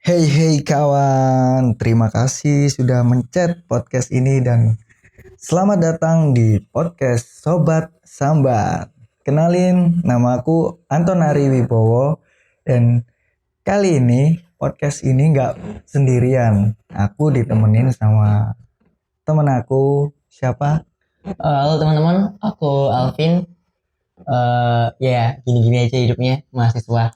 Hey kawan, terima kasih sudah mencet podcast ini dan selamat datang di podcast Sobat Sambat. Kenalin, nama aku Anton Ari Wibowo dan kali ini podcast ini nggak sendirian. Aku ditemenin sama temen aku, siapa? Halo teman-teman, aku Alvin. Ya gini-gini aja hidupnya mahasiswa.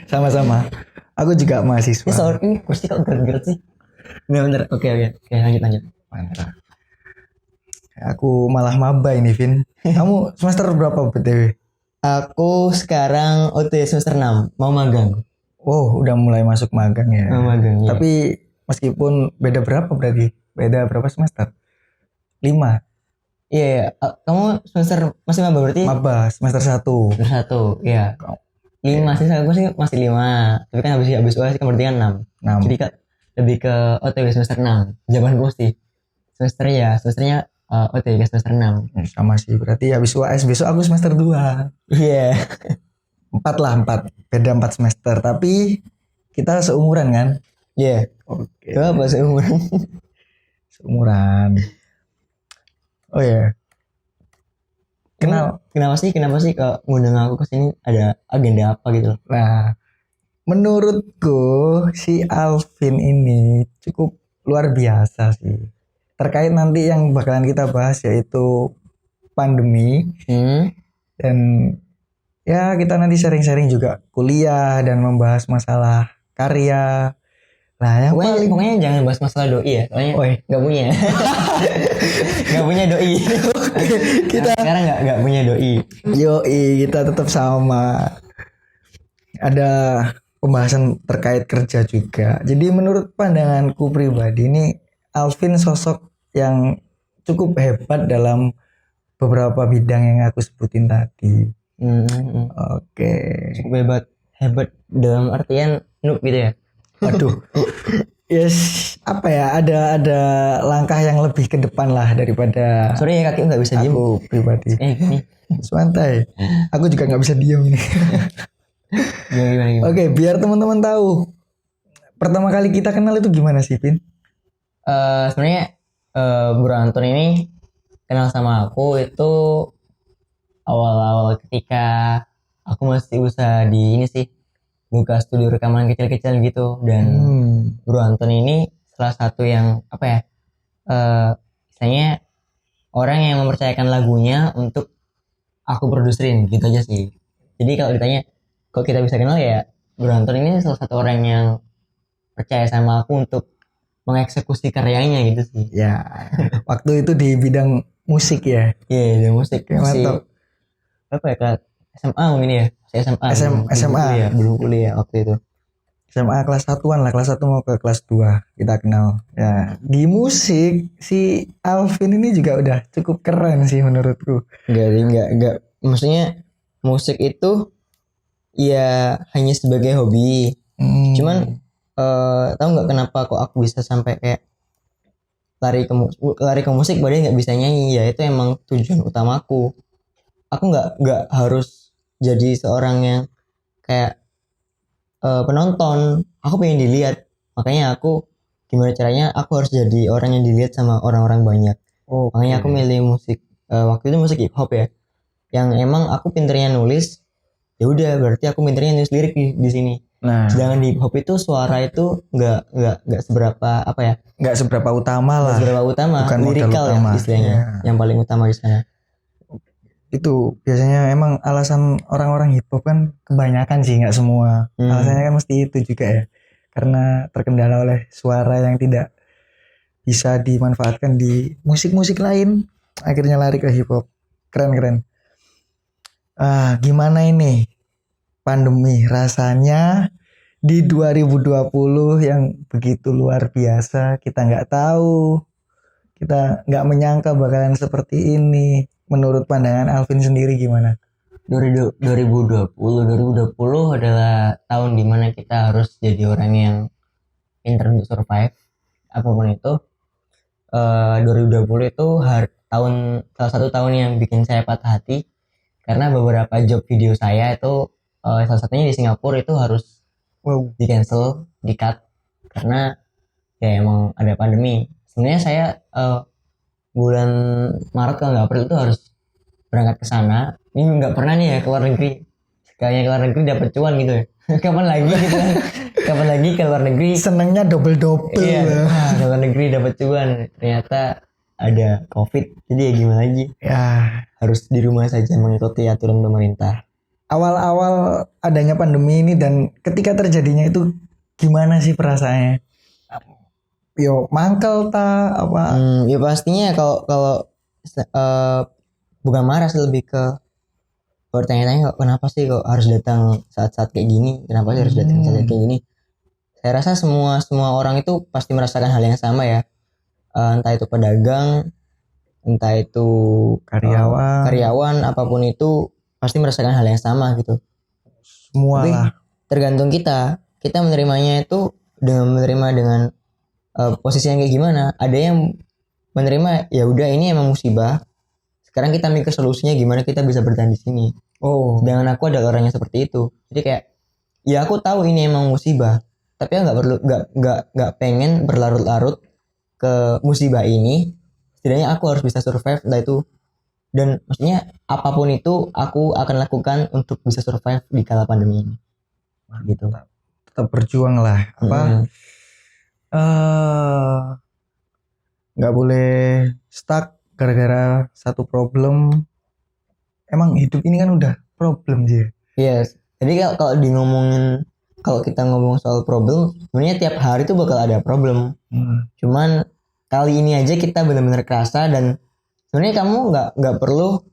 Sama-sama. Aku juga mahasiswa. Ini soal ini kursi kok gerak-gerak sih? Bener-bener. Oke, lanjut. Mantap. Aku malah maba ini, Vin. Kamu semester berapa BTW? Aku sekarang OT semester 6, mau magang. Oh, udah mulai masuk magang ya. Mau magang, ya. Tapi meskipun beda berapa berarti? Beda berapa semester? 5. Iya. Kamu semester masih maba berarti? Maba semester 1. Semester 1, iya. 5 sih, aku sih masih 5. Tapi kan habis UAS kan berarti kan 6. 6. Jadi lebih ke OTW semester 6. Jawabanku sih. Semesternya OTW semester 6. Sama sih, berarti habis UAS besok aku semester 2. Iya. 4 lah, 4. Beda 4 semester, tapi kita seumuran kan? Iya. Oke. Apa seumuran? Seumuran. Oh ya. Kenapa sih kalau ngundang aku ke sini, ada agenda apa gitu? Nah, menurutku si Alvin ini cukup luar biasa sih. Terkait nanti yang bakalan kita bahas yaitu pandemi. Dan ya kita nanti sharing-sharing juga kuliah dan membahas masalah karya. Nah, yang Pokoknya jangan bahas masalah doi ya, soalnya nggak punya. Nggak punya doi. kita Sekarang nggak punya doi. Yoi, kita tetap sama. Ada pembahasan terkait kerja juga. Jadi menurut pandanganku pribadi ini Alvin sosok yang cukup hebat dalam beberapa bidang yang aku sebutin tadi. Oke. Cukup hebat dalam artian noob gitu ya. Aduh. Yes, apa ya? Ada langkah yang lebih ke depan lah daripada. Sorry ya, kaki nggak bisa diem. Aku pribadi. Gini. Santai. Aku juga nggak bisa diem ini. Gimana? Oke, biar teman-teman tahu. Pertama kali kita kenal itu gimana sih, Vin? Sebenarnya Bro Anton ini kenal sama aku itu awal-awal ketika aku masih usaha di ini sih, buka studio rekaman kecil-kecil gitu. Dan Bro Anton ini salah satu yang apa ya, misalnya orang yang mempercayakan lagunya untuk aku produserin gitu aja sih. Jadi kalau ditanya kok kita bisa kenal, ya Bro Anton ini salah satu orang yang percaya sama aku untuk mengeksekusi karyanya gitu sih. Ya, waktu itu di bidang musik ya. Iya, di musik. Mantap. Apa ya, kelas SMA mungkin ya. SMA. Belum kuliah waktu itu. SMA kelas 1-an lah, kelas 1 mau ke kelas 2 kita kenal. Ya, di musik si Alvin ini juga udah cukup keren sih menurutku. Enggak. Maksudnya musik itu ya hanya sebagai hobi. Cuman tahu nggak kenapa kok aku bisa sampai kayak lari ke musik padahal nggak bisa nyanyi? Ya itu emang tujuan utamaku. Aku nggak harus jadi seorang yang kayak penonton. Aku pengen dilihat, makanya aku gimana caranya aku harus jadi orang yang dilihat sama orang-orang banyak. Makanya aku milih musik, waktu itu musik hip hop ya, yang emang aku pinternya nulis. Ya udah, berarti aku pinternya nulis lirik di sini. Nah, sedangkan di hip hop itu suara itu nggak seberapa apa ya? Nggak seberapa utama lah. Bukan lirikal ya istilahnya. Yang paling utama di sana. Itu biasanya emang alasan orang-orang hip hop kan kebanyakan sih, nggak semua. Alasannya kan mesti itu juga ya. Karena terkendala oleh suara yang tidak bisa dimanfaatkan di musik-musik lain, akhirnya lari ke hip hop. Keren. Gimana ini pandemi rasanya di 2020 yang begitu luar biasa. Kita nggak tahu, kita nggak menyangka bakalan seperti ini. Menurut pandangan Alvin sendiri gimana? 2020 adalah tahun dimana kita harus jadi orang yang pintar untuk survive apapun itu. 2020 itu salah satu tahun yang bikin saya patah hati karena beberapa job video saya itu salah satunya di Singapura itu harus Wow. di cancel, di cut karena ya emang ada pandemi. Sebenarnya saya bulan Maret kalau nggak April itu harus berangkat ke sana. Ini nggak pernah nih ya ke luar negeri. Kayaknya ke luar negeri dapat cuan gitu ya. Kapan lagi gitu kan? Kapan lagi ke luar negeri? Senengnya double-double. Iya, wah, ke luar negeri dapat cuan. Ternyata ada COVID. Jadi ya gimana lagi? Ya, Harus di rumah saja mengikuti aturan pemerintah. awal-awal adanya pandemi ini dan ketika terjadinya itu gimana sih perasaannya? Yo, mangkel ta apa? Ya pastinya kalau kalau bukan marah sih, lebih ke bertanya-tanya kok kenapa sih kok harus datang saat-saat kayak gini, kenapa sih harus datang saat kayak gini. Saya rasa semua orang itu pasti merasakan hal yang sama ya. Entah itu pedagang, entah itu karyawan, apapun itu pasti merasakan hal yang sama gitu. Semua Tapi lah. tergantung kita menerimanya itu dengan posisi yang kayak gimana. Ada yang menerima ya udah ini emang musibah, sekarang kita mikir solusinya gimana kita bisa bertahan di sini. Oh, Sedangkan aku ada orangnya seperti itu. Jadi kayak ya aku tahu ini emang musibah, tapi aku nggak pengen berlarut-larut ke musibah ini. Setidaknya aku harus bisa survive entah itu, dan maksudnya apapun itu aku akan lakukan untuk bisa survive di kala pandemi ini. Gitu. tetap berjuang lah. Apa? Nggak boleh stuck gara-gara satu problem. Emang hidup ini kan udah problem sih. Yes. Jadi kalau kalau kita ngomong soal problem, sebenarnya tiap hari tuh bakal ada problem. Cuman kali ini aja kita benar-benar kerasa, dan sebenarnya kamu nggak perlu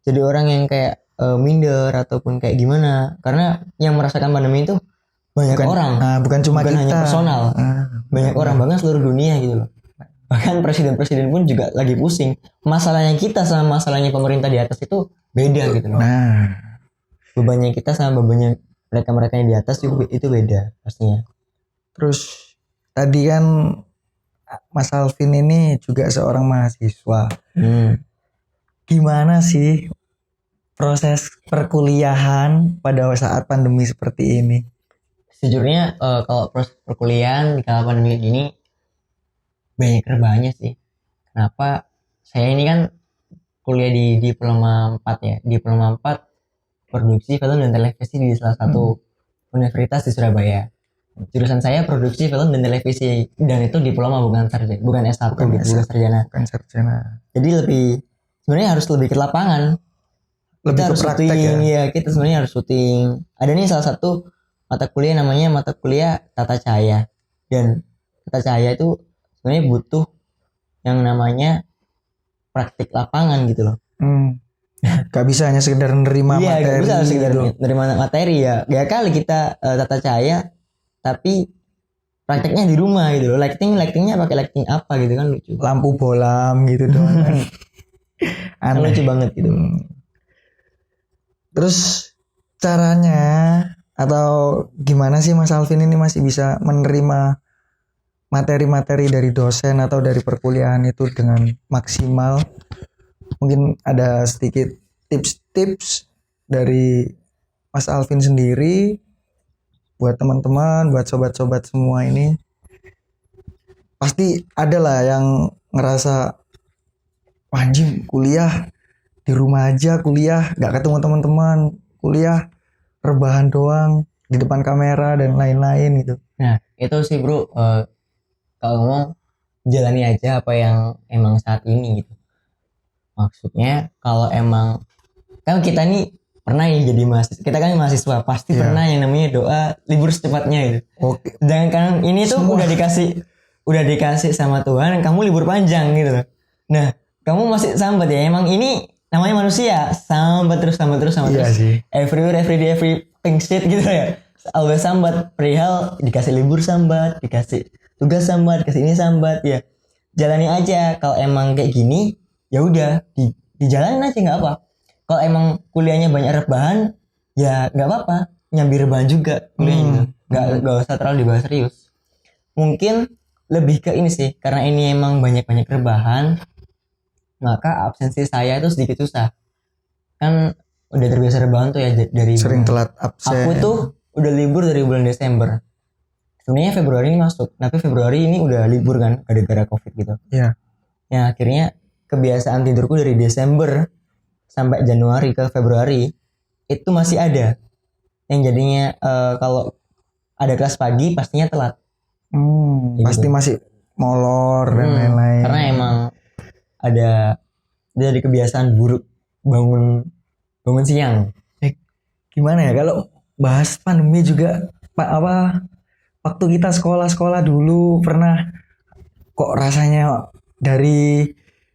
jadi orang yang kayak minder ataupun kayak gimana, karena yang merasakan pandemi itu banyak orang. Bukan cuma bukan kita. hanya personal. Banyak orang, bahkan seluruh dunia gitu loh. Bahkan presiden-presiden pun juga lagi pusing. Masalahnya kita sama masalahnya pemerintah di atas itu beda gitu loh. Nah, Bebannya kita sama bebannya mereka-mereka yang di atas itu beda pastinya. terus tadi kan Mas Alvin ini juga seorang mahasiswa. Gimana sih proses perkuliahan pada saat pandemi seperti ini? Sejujurnya kalau proses perkuliahan di kala pandemi ini banyak rebahannya sih. Kenapa? Saya ini kan kuliah di Diploma 4 ya. Diploma 4 Produksi Film dan Televisi di salah satu universitas di Surabaya. Jurusan saya Produksi Film dan Televisi, dan itu diploma bukan sarjana, bukan S1 Bukan gitu, bukan sarjana. Bukan sarjana. Jadi sebenarnya harus lebih ke lapangan. Lebih Kita ke harus praktek syuting, ya. ya kita sebenarnya harus syuting. Ada nih salah satu mata kuliah namanya mata kuliah Tata Cahaya, dan Tata Cahaya itu sebenarnya butuh yang namanya praktik lapangan gitu loh. Gak bisa hanya sekedar nerima Iya, materi. gak bisa sekedar gitu. nerima materi ya. Gak kali kita Tata Cahaya tapi prakteknya di rumah gitu loh. Lightingnya pakai lighting apa gitu kan, lucu. Lampu bolam gitu doang. Kan lucu banget gitu. Terus caranya atau gimana sih Mas Alvin ini masih bisa menerima materi-materi dari dosen atau dari perkuliahan itu dengan maksimal? Mungkin ada sedikit tips-tips dari Mas Alvin sendiri buat teman-teman, buat sobat-sobat semua ini. Pasti ada lah yang ngerasa anjing kuliah di rumah aja, kuliah gak ketemu teman-teman, kuliah rebahan doang di depan kamera dan lain-lain gitu. Nah itu sih bro, kalau ngomong jalani aja apa yang emang saat ini gitu. Maksudnya kalau emang kan kita nih pernah ya jadi mahasiswa, kita kan mahasiswa pasti pernah yang namanya doa libur secepatnya gitu. Oke. Jangan kan ini tuh udah dikasih sama Tuhan, kamu libur panjang gitu loh. Nah kamu masih sambat ya, emang ini namanya manusia, sambat terus Sih. everywhere every day everything shit gitu ya, always sambat. Perihal dikasih libur sambat, dikasih tugas sambat, dikasih ini sambat, ya jalani aja. Kalau emang kayak gini ya udah dijalanin aja, nggak apa. Kalau emang kuliahnya banyak rebahan ya nggak apa-apa, nyambi rebahan juga kuliahnya. Nggak usah terlalu dibahas serius. Mungkin lebih ke ini sih, karena ini emang banyak rebahan, maka absensi saya itu sedikit susah. Kan udah terbiasa rebahan tuh ya dari Sering telat absen. aku tuh udah libur dari bulan Desember. Sebenarnya Februari ini masuk, tapi Februari ini udah libur kan gara-gara COVID gitu. Iya. Ya akhirnya kebiasaan tidurku dari Desember sampai Januari ke Februari itu masih ada. Yang jadinya kalau ada kelas pagi pastinya telat. Kayak Pasti gitu. masih molor dan lain-lain. Karena emang ada dari kebiasaan buruk bangun siang. Gimana ya kalau bahas pandemi juga waktu kita sekolah dulu pernah kok rasanya dari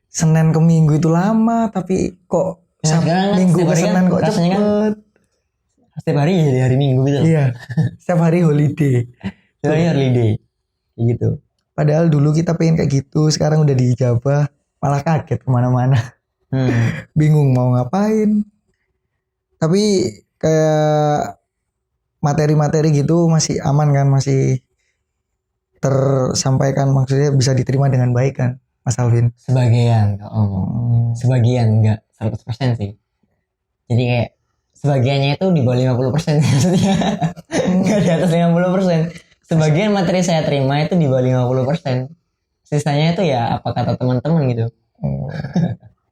Senin ke Minggu itu lama, tapi kok Ya, sekarang kan Minggu setiap ke hari kan Senin kok rasanya kan cepet. setiap hari jadi hari Minggu gitu. Iya, setiap hari holiday. Setiap hari holiday. Kayak gitu. Padahal dulu kita pengen kayak gitu, sekarang udah dijabah, malah kaget kemana-mana. Bingung mau ngapain. Tapi kayak materi-materi gitu masih aman kan, masih tersampaikan, maksudnya bisa diterima dengan baik kan, Mas Alvin? Sebagian kalau ngomong. Sebagian enggak 100% sih. Jadi kayak sebagiannya itu di bawah 50% maksudnya. Enggak di atas 50%. Sebagian materi saya terima itu di bawah 50%. Sisanya itu ya apa kata teman-teman gitu.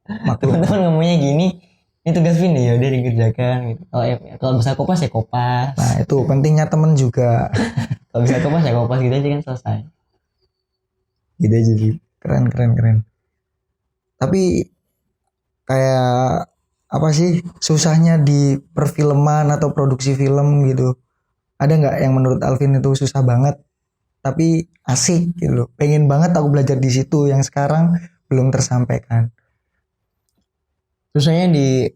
Maklum. Teman-teman ngomongnya gini, ini tugas Vin ya udah dikerjakan gitu. Kalau bisa kopas ya kopas. Nah, itu pentingnya temen juga. Kalau bisa kopas ya kopas gitu aja kan selesai. Gitu aja sih. Keren. Tapi kayak apa sih susahnya di perfilman atau produksi film gitu? Ada nggak yang menurut Alvin itu susah banget tapi asik gitu loh? Pengen banget aku belajar di situ yang sekarang belum tersampaikan. Susahnya di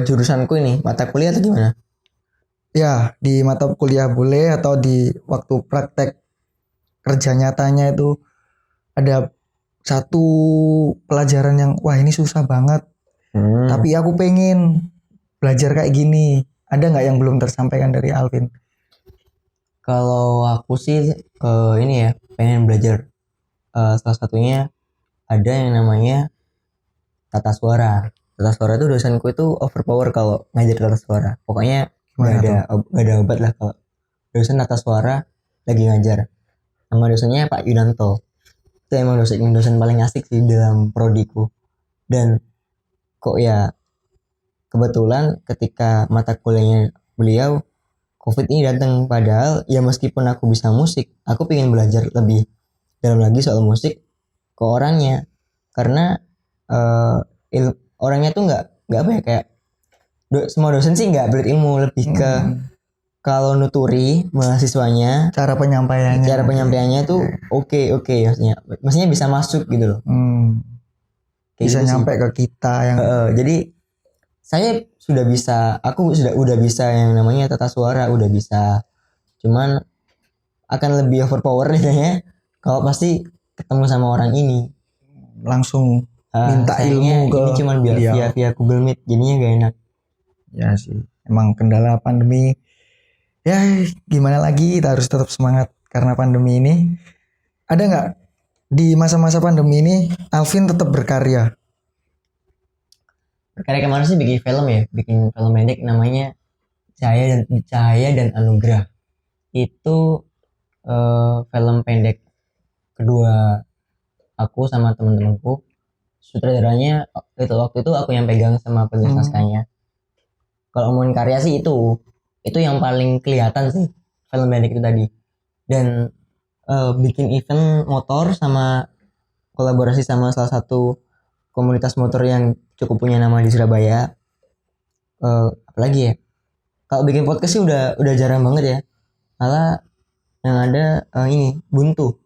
jurusanku ini mata kuliah atau gimana? Ya, di mata kuliah boleh atau di waktu praktek kerja nyatanya itu ada satu pelajaran yang wah ini susah banget. Tapi aku pengen belajar kayak gini. Ada nggak yang belum tersampaikan dari Alvin? Kalau aku sih ini ya pengen belajar salah satunya ada yang namanya tata suara. Tata suara itu dosenku itu overpower kalau ngajar tata suara. Pokoknya nggak ada obat lah kalau dosen tata suara lagi ngajar. Nama dosennya Pak Yunanto. Itu emang dosen paling asik sih dalam prodiku. Dan kok ya kebetulan ketika mata kuliahnya beliau COVID ini datang, padahal ya meskipun aku bisa musik, aku pengen belajar lebih dalam lagi soal musik ke orangnya, karena orangnya tuh nggak apa ya kayak semua dosen sih nggak berilmu, lebih ke kalau nuturi mahasiswanya cara penyampaiannya tuh oke maksudnya bisa masuk gitu loh. Bisa gitu nyampe ke kita yang jadi saya aku udah bisa yang namanya tata suara, udah bisa, cuman akan lebih overpower ya kalau pasti ketemu sama orang ini langsung minta ilmu ke ini cuman via Google Meet, jadinya gak enak. Ya sih, emang kendala pandemi. Ya gimana lagi, kita harus tetap semangat karena pandemi ini. Ada nggak di masa-masa pandemi ini Alvin tetap berkarya? Karya kemarin sih bikin film pendek namanya Cahaya dan Anugerah. Itu film pendek kedua aku sama teman-temanku. Sutradaranya waktu itu aku yang pegang sama penulis naskahnya. Kalau ngomongin karya sih itu yang paling kelihatan sih film pendek itu tadi. Dan bikin event motor sama kolaborasi sama salah satu komunitas motor yang cukup punya nama di Surabaya. Apalagi ya, kalau bikin podcast sih udah jarang banget ya, malah yang ada ini buntu.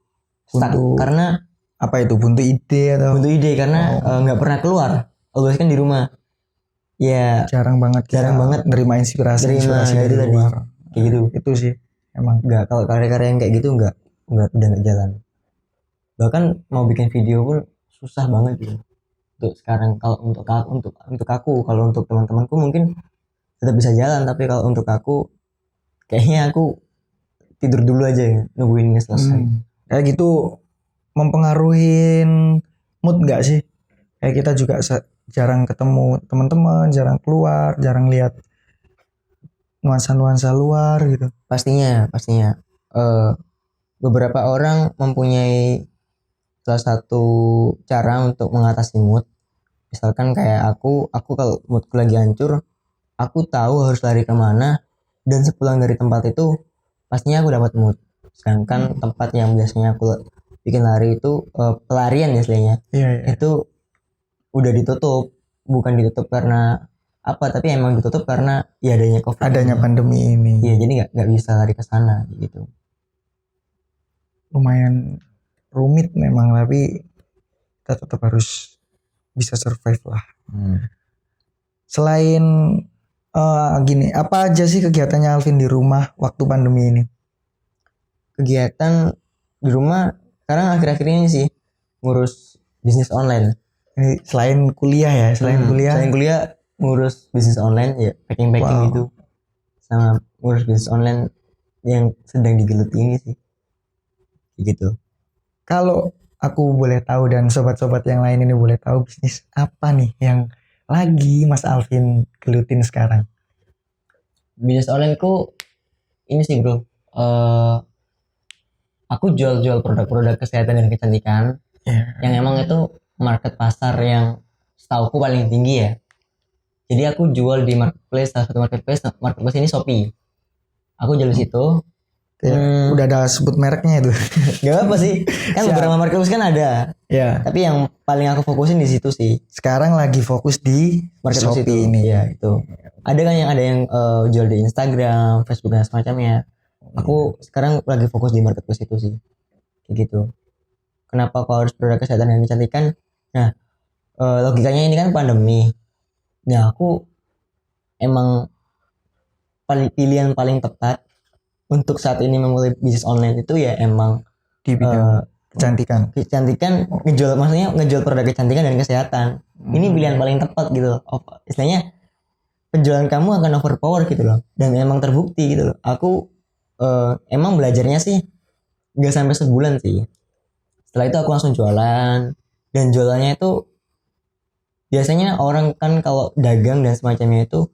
Karena apa itu buntu ide karena nggak pernah keluar, always kan di rumah ya, jarang banget nerima inspirasi dari luar kayak gitu. Itu sih emang nggak, kalau karya-karya yang kayak gitu udah nggak jalan. Bahkan mau bikin video pun susah banget gitu untuk sekarang. Kalau untuk aku, kalau untuk teman-temanku mungkin tetap bisa jalan, tapi kalau untuk aku kayaknya aku tidur dulu aja ya, nungguin ini selesai. Kayak gitu mempengaruhin mood nggak sih? Kayak kita juga jarang ketemu teman-teman, jarang keluar, jarang lihat nuansa-nuansa luar gitu. Pastinya Eh, beberapa orang mempunyai salah satu cara untuk mengatasi mood. Misalkan kayak aku kalau moodku lagi hancur, aku tahu harus lari kemana, dan sepulang dari tempat itu pastinya aku dapat mood. Sedangkan tempat yang biasanya aku bikin lari itu pelarian istilahnya, Iya, iya. itu udah ditutup. Bukan ditutup karena apa, tapi emang ditutup karena ya adanya COVID. Adanya pandemi ini. Iya, jadi nggak bisa lari ke sana gitu. Lumayan rumit memang, tapi kita tetap harus bisa survive lah. Selain gini, apa aja sih kegiatannya Alvin di rumah waktu pandemi ini? Kegiatan di rumah sekarang akhir-akhir ini sih ngurus bisnis online. Ini selain kuliah ya, selain kuliah ngurus bisnis online ya, packing Wow. gitu, sama ngurus bisnis online yang sedang digeluti ini sih, gitu. Kalau aku boleh tahu dan sobat-sobat yang lain ini boleh tahu, bisnis apa nih yang lagi Mas Alvin gelutin sekarang? Bisnis online ku ini sih bro, aku jual produk-produk kesehatan dan kecantikan yang emang itu market pasar yang setauku paling tinggi ya. Jadi aku jual di marketplace, salah satu marketplace ini Shopee. Aku jual di situ. Udah ada sebut mereknya itu. Gak apa sih, kan beberapa marketplace kan ada. Ya. Tapi yang paling aku fokusin di situ sih. Sekarang lagi fokus di Marketplace Shopee itu. ini. Ya itu. Ada kan yang jual di Instagram, Facebook dan semacamnya. Aku sekarang lagi fokus di marketplace itu sih. Kayak gitu. Kenapa kau harus produk kesehatan dan kecantikan? Nah, logikanya ini kan pandemi. Nah, aku emang pilihan paling tepat untuk saat ini memulai bisnis online itu ya emang di bidang kecantikan. Ngejual produk kecantikan dan kesehatan. Ini pilihan paling tepat gitu. Istilahnya penjualan kamu akan overpower gitu loh. Dan emang terbukti gitu loh. Aku emang belajarnya sih gak sampai sebulan sih. Setelah itu aku langsung jualan, dan jualannya itu biasanya orang kan kalau dagang dan semacamnya itu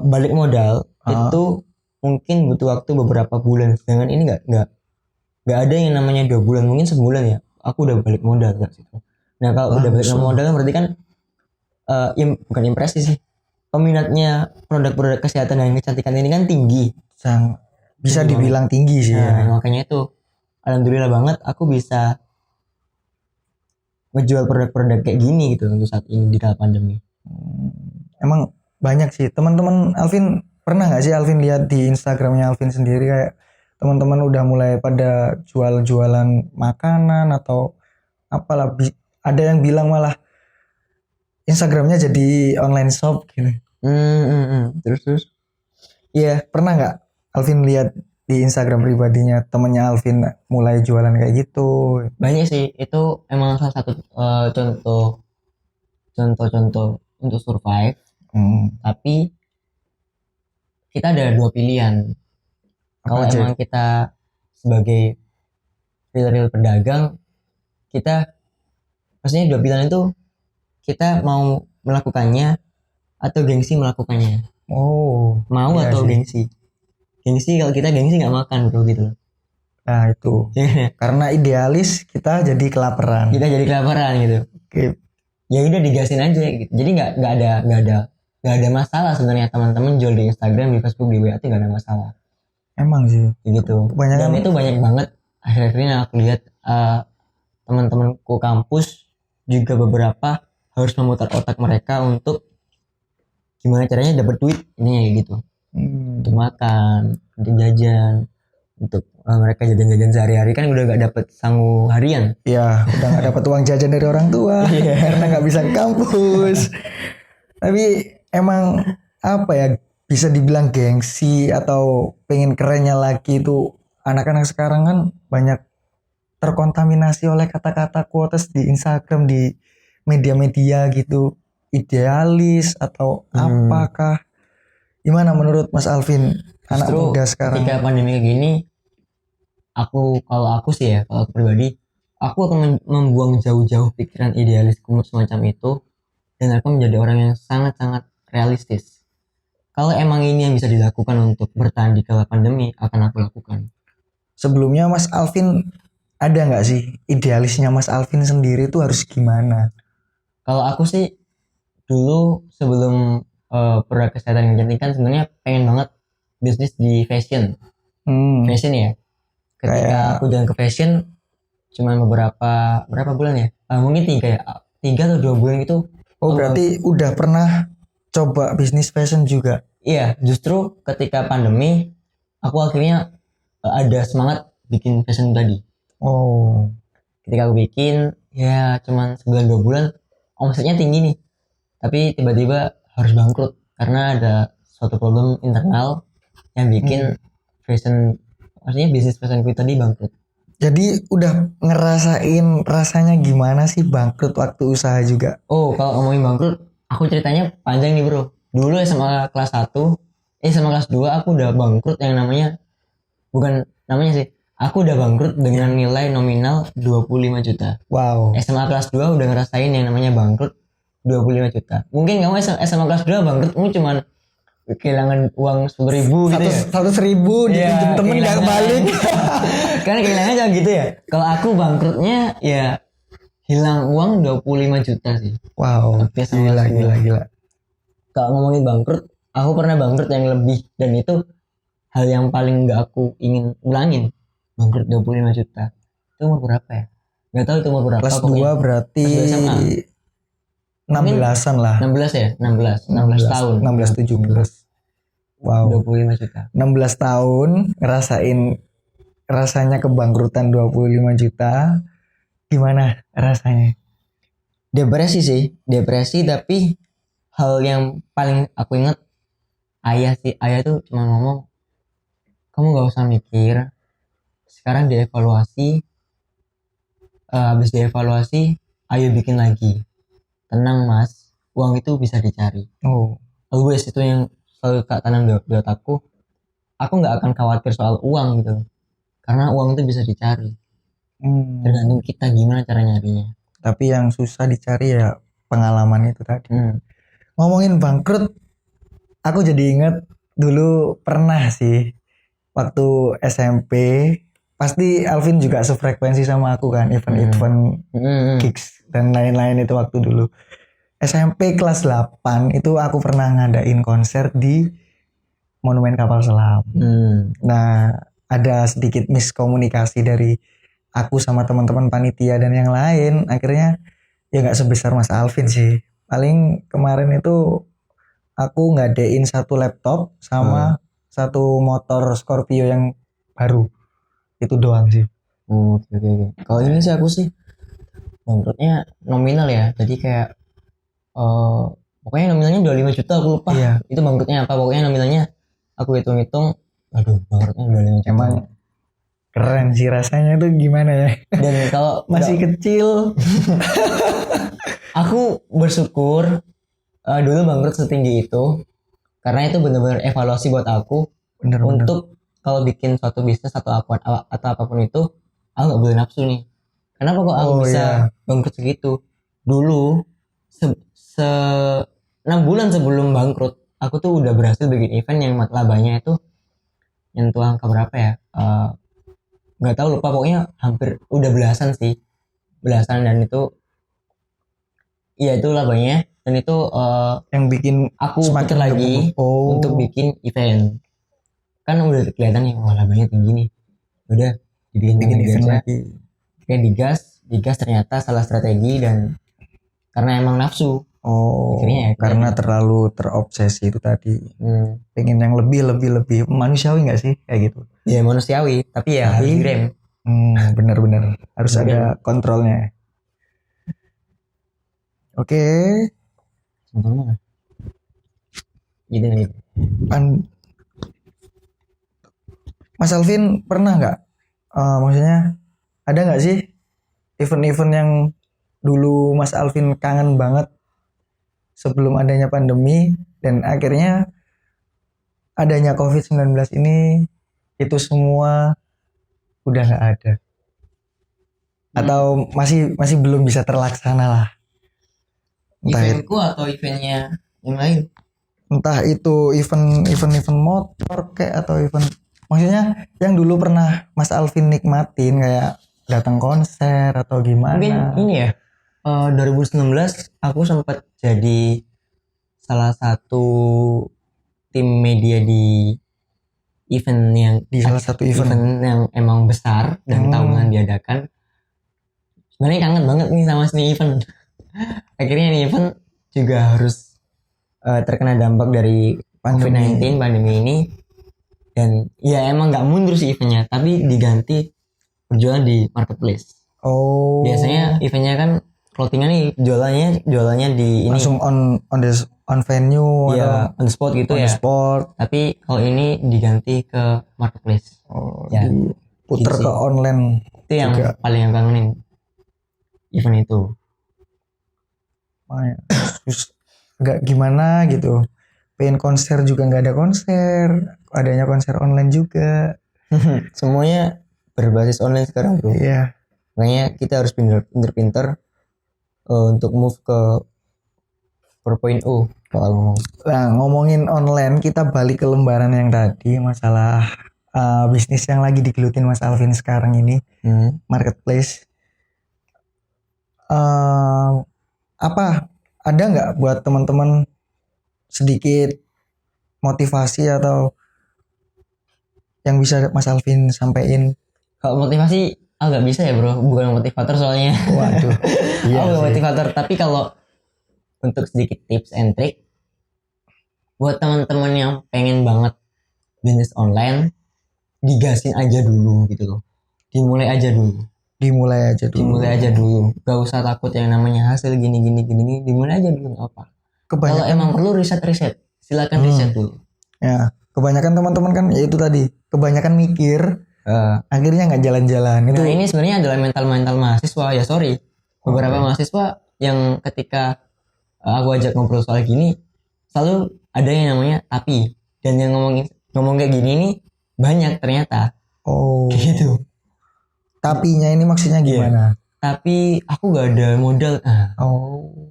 balik modal itu mungkin butuh waktu beberapa bulan. Sedangkan ini nggak ada yang namanya 2 bulan, mungkin sebulan ya aku udah balik modal kan situ. Nah kalau udah balik modal kan berarti kan bukan impresi sih, peminatnya produk-produk kesehatan dan kecantikan ini kan tinggi, bisa dibilang tinggi sih. Nah, makanya itu alhamdulillah banget aku bisa ngejual produk-produk kayak gini gitu untuk saat ini di dalam pandemi. Emang banyak sih teman-teman Alvin. Pernah nggak sih Alvin lihat di Instagramnya Alvin sendiri kayak teman-teman udah mulai pada jual-jualan makanan atau apalah, ada yang bilang malah Instagramnya jadi online shop gitu. Terus Iya, pernah nggak Alvin lihat di Instagram pribadinya temennya Alvin mulai jualan kayak gitu? Banyak sih, itu emang salah satu contoh untuk survive. Tapi kita ada 2 pilihan. Kalau emang kita sebagai real pedagang, kita maksudnya 2 pilihan itu, kita mau melakukannya atau gengsi melakukannya. Mau iya atau sih. Gengsi kalau kita gengsi nggak makan bro gitu. Nah itu karena idealis kita jadi kelaparan. Gitu. Ya udah digasin aja gitu. Jadi nggak ada masalah sebenarnya teman-teman jual di Instagram, di Facebook, di WA itu nggak ada masalah. Emang sih gitu. Dan itu banyak banget akhir-akhir ini aku lihat teman-temanku kampus juga beberapa harus memutar otak mereka untuk gimana caranya dapat duit ini gitu. Untuk makan, untuk jajan, untuk mereka jajan-jajan sehari-hari kan udah gak dapet sangu harian. Iya, udah gak dapet uang jajan dari orang tua karena gak bisa ke kampus. Tapi emang apa ya, bisa dibilang gengsi atau pengen kerennya lagi itu anak-anak sekarang kan banyak terkontaminasi oleh kata-kata quotes di Instagram, di media-media gitu, idealis atau apakah? Gimana menurut Mas Alvin, anak muda sekarang? Ketika pandemi kayak gini, kalau aku sih ya, kalau aku pribadi, aku akan membuang jauh-jauh pikiran idealis semacam itu, dan aku menjadi orang yang sangat-sangat realistis. kalau emang ini yang bisa dilakukan untuk bertahan di kala pandemi, akan aku lakukan. Sebelumnya Mas Alvin ada nggak sih idealisnya Mas Alvin sendiri tuh harus gimana? Kalau aku sih dulu sebelum produk kesehatan yang kecantikan sebenarnya pengen banget bisnis di fashion. Fashion ya. Ketika Kayak aku jalan ke fashion cuma berapa bulan ya? Mungkin 3 atau 2 bulan itu. oh berarti udah pernah coba bisnis fashion juga. Iya, justru ketika pandemi aku akhirnya ada semangat bikin fashion tadi. Oh, Ketika aku bikin ya cuman sebulan 2 bulan omsetnya tinggi nih, tapi tiba-tiba harus bangkrut karena ada suatu problem internal yang bikin fashion, maksudnya bisnis fashionku tadi bangkrut. jadi udah ngerasain rasanya gimana sih bangkrut waktu usaha juga? Oh, kalau ngomongin bangkrut, aku ceritanya panjang nih bro. Dulu SMA kelas 1, SMA kelas 2 aku udah bangkrut yang namanya, bukan namanya sih, aku udah bangkrut dengan nilai nominal 25 juta. Wow. SMA kelas 2 udah ngerasain yang namanya bangkrut 25 juta. Mungkin kamu SMA kelas 2 bangkrutmu cuman kehilangan uang 10.000 gitu ya. 100.000 dipinjem temen gak balik. Karena kehilangan jangan gitu ya. Kalau aku bangkrutnya ya hilang uang 25 juta sih. Wow, Tapi sama gila. Kalau ngomongin bangkrut, aku pernah bangkrut yang lebih, dan itu hal yang paling gak aku ingin ulangin. Bangkrut 25 juta. Itu umur berapa ya? Gak tahu itu umur berapa. Kelas 2 berarti Kelas 2 SMA. 16-an lah. 16 ya? 16 tahun. 16 17. Wow. 25 juta. 16 tahun ngerasain rasanya kebangkrutan 25 juta. Gimana rasanya? Depresi sih, depresi, tapi hal yang paling aku ingat ayah sih. Ayah tuh cuma ngomong, kamu gak usah mikir, sekarang dievaluasi, habis dievaluasi ayo bikin lagi, tenang mas, uang itu bisa dicari. Always itu yang selalu kak tanam di otakku nggak akan khawatir soal uang gitu, karena uang itu bisa dicari. Tergantung kita gimana cara nyarinya. Tapi yang susah dicari ya pengalaman itu tadi. Ngomongin bangkrut, aku jadi inget dulu pernah sih waktu SMP, pasti Alvin juga sefrekuensi sama aku kan, event-event gigs dan lain-lain itu waktu dulu. SMP kelas 8 itu aku pernah ngadain konser di Monumen Kapal Selam. Nah, ada sedikit miskomunikasi dari aku sama teman-teman panitia dan yang lain. Akhirnya ya nggak sebesar Mas Alvin sih. Paling kemarin itu aku ngadain 1 laptop sama 1 motor Scorpio yang baru. Itu doang sih. Oke. Kalau ini sih aku sih bangkrutnya nominal ya. Jadi kayak pokoknya nominalnya 25 juta, aku lupa. Iya. Itu bangkrutnya apa? Pokoknya nominalnya aku hitung-hitung, aduh bangkrutnya 25 juta. Emang keren sih rasanya tuh gimana ya. Dan kalau masih kecil aku bersyukur dulu bangkrut setinggi itu, karena itu benar-benar evaluasi buat aku. Bener. Untuk kalau bikin suatu bisnis atau apapun itu, aku nggak boleh nafsu nih. Kenapa kok aku bisa bangkrut segitu? Dulu 6 bulan sebelum bangkrut, aku tuh udah berhasil bikin event yang labanya itu nyentuh angka berapa ya? Nggak tahu, lupa, pokoknya hampir udah belasan sih, dan itu iya itu labanya, dan itu yang bikin aku pikir lagi untuk bikin event. Kan udah kelihatan nih, labanya tinggi nih, udah dibikin event lagi. Kayak digas ternyata salah strategi, dan karena emang nafsu. Akhirnya karena terlalu terobsesi itu tadi. Pengen yang lebih manusiawi nggak sih kayak gitu? Ya manusiawi, tapi ya harus direm. Bener harus ada kontrolnya. Oke. Gitu. Mas Alvin pernah nggak? Maksudnya ada nggak sih event-event yang dulu Mas Alvin kangen banget sebelum adanya pandemi, dan akhirnya adanya COVID-19 ini itu semua udah nggak ada, atau masih belum bisa terlaksana lah? Eventku atau eventnya yang lain? Entah itu event motor kayak atau event, maksudnya yang dulu pernah Mas Alvin nikmatin kayak datang konser atau gimana. Mungkin ini ya, 2019 aku sempat jadi salah satu tim media di event yang Di salah satu event. yang emang besar dan tahunan diadakan. Sebenarnya kangen banget nih sama seni event. Akhirnya nih event juga harus terkena dampak dari COVID-19 pandemi ini, dan ya emang nggak mundur sih eventnya, tapi diganti berjualan di marketplace. Oh. Biasanya eventnya kan clothingan nih jualannya di ini langsung on venue ya, on the spot gitu on ya. the spot. Tapi kalau ini diganti ke marketplace. Oh, ya, diputer gitu ke sih. online. Itu yang juga. paling yang kangenin event itu. Terus agak gimana gitu. Pengen konser juga nggak ada konser. Adanya konser online juga. Semuanya berbasis online sekarang bro. Iya. Makanya kita harus pinter-pinter untuk move ke 4.0 kalau ngomong. Nah, ngomongin online, kita balik ke lembaran yang tadi, masalah bisnis yang lagi digelutin Mas Alvin sekarang ini, marketplace. Apa ada nggak buat teman-teman sedikit motivasi atau yang bisa Mas Alvin sampaikan? Kalau motivasi agak bisa ya bro, bukan motivator soalnya. Waduh. Iya Aku sih. motivator, tapi kalau untuk sedikit tips and trick buat teman-teman yang pengen banget bisnis online, digasin aja dulu gitu loh. Dimulai aja dulu. Gak usah takut yang namanya hasil gini, dimulai aja dulu, gak apa. Kalau emang perlu riset, silakan riset dulu. Ya, kebanyakan teman-teman kan ya itu tadi, kebanyakan mikir, akhirnya nggak jalan-jalan. Nah, ini sebenarnya adalah mental mahasiswa ya, sorry. Beberapa mahasiswa yang ketika aku ajak ngobrol soal gini, selalu ada yang namanya tapi, dan yang ngomong kayak gini nih banyak ternyata. Oh. Gitu. Tapinya ini maksudnya gimana? Tapi aku gak ada modal.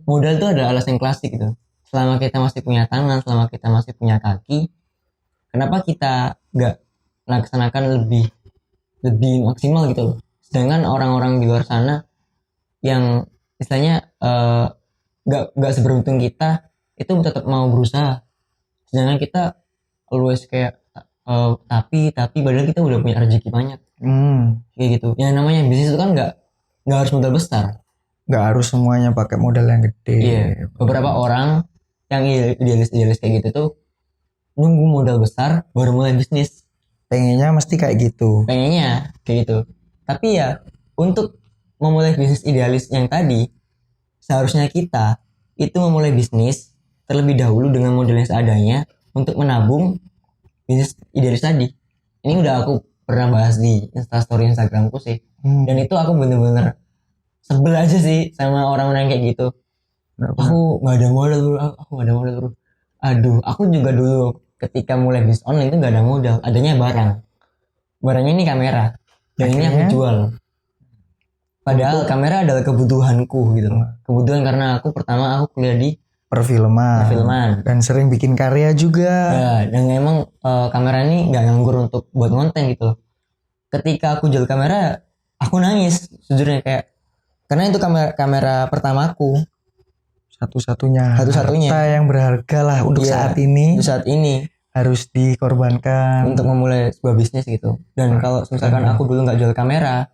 Modal itu adalah alasan klasik gitu. Selama kita masih punya tangan, selama kita masih punya kaki, kenapa kita gak laksanakan lebih maksimal gitu loh. Sedangkan orang-orang di luar sana yang istilahnya gak seberuntung kita, itu tetap mau berusaha. Sedangkan kita always kayak tapi padahal kita udah punya rezeki banyak. Kayak gitu. Yang namanya bisnis itu kan nggak harus modal besar. Nggak harus semuanya pakai modal yang gede. Iya. Beberapa orang yang idealis kayak gitu tuh nunggu modal besar baru mulai bisnis. Pengennya mesti kayak gitu. Tapi ya untuk memulai bisnis idealis yang tadi, seharusnya kita itu memulai bisnis terlebih dahulu dengan modal yang seadanya untuk menabung bisnis idealis tadi. Ini udah aku pernah bahas di Instastory Instagramku sih. Dan itu aku bener-bener sebel aja sih sama orang-orang kayak gitu. Aku nggak ada modal bro. Aduh, aku juga dulu ketika mulai bisnis online itu nggak ada modal, adanya barangnya ini kamera, dan ini aku jual. Padahal kamera adalah kebutuhanku gitu loh. Kebutuhan karena aku kuliah di perfilman dan sering bikin karya juga. Ya, dan emang kamera ini nggak nganggur untuk buat konten gitu loh. Ketika aku jual kamera, aku nangis sejujurnya, kayak karena itu kamera pertamaku, satu-satunya harta yang berharga lah untuk saat ini harus dikorbankan untuk memulai sebuah bisnis gitu. Dan kalau misalkan aku dulu nggak jual kamera,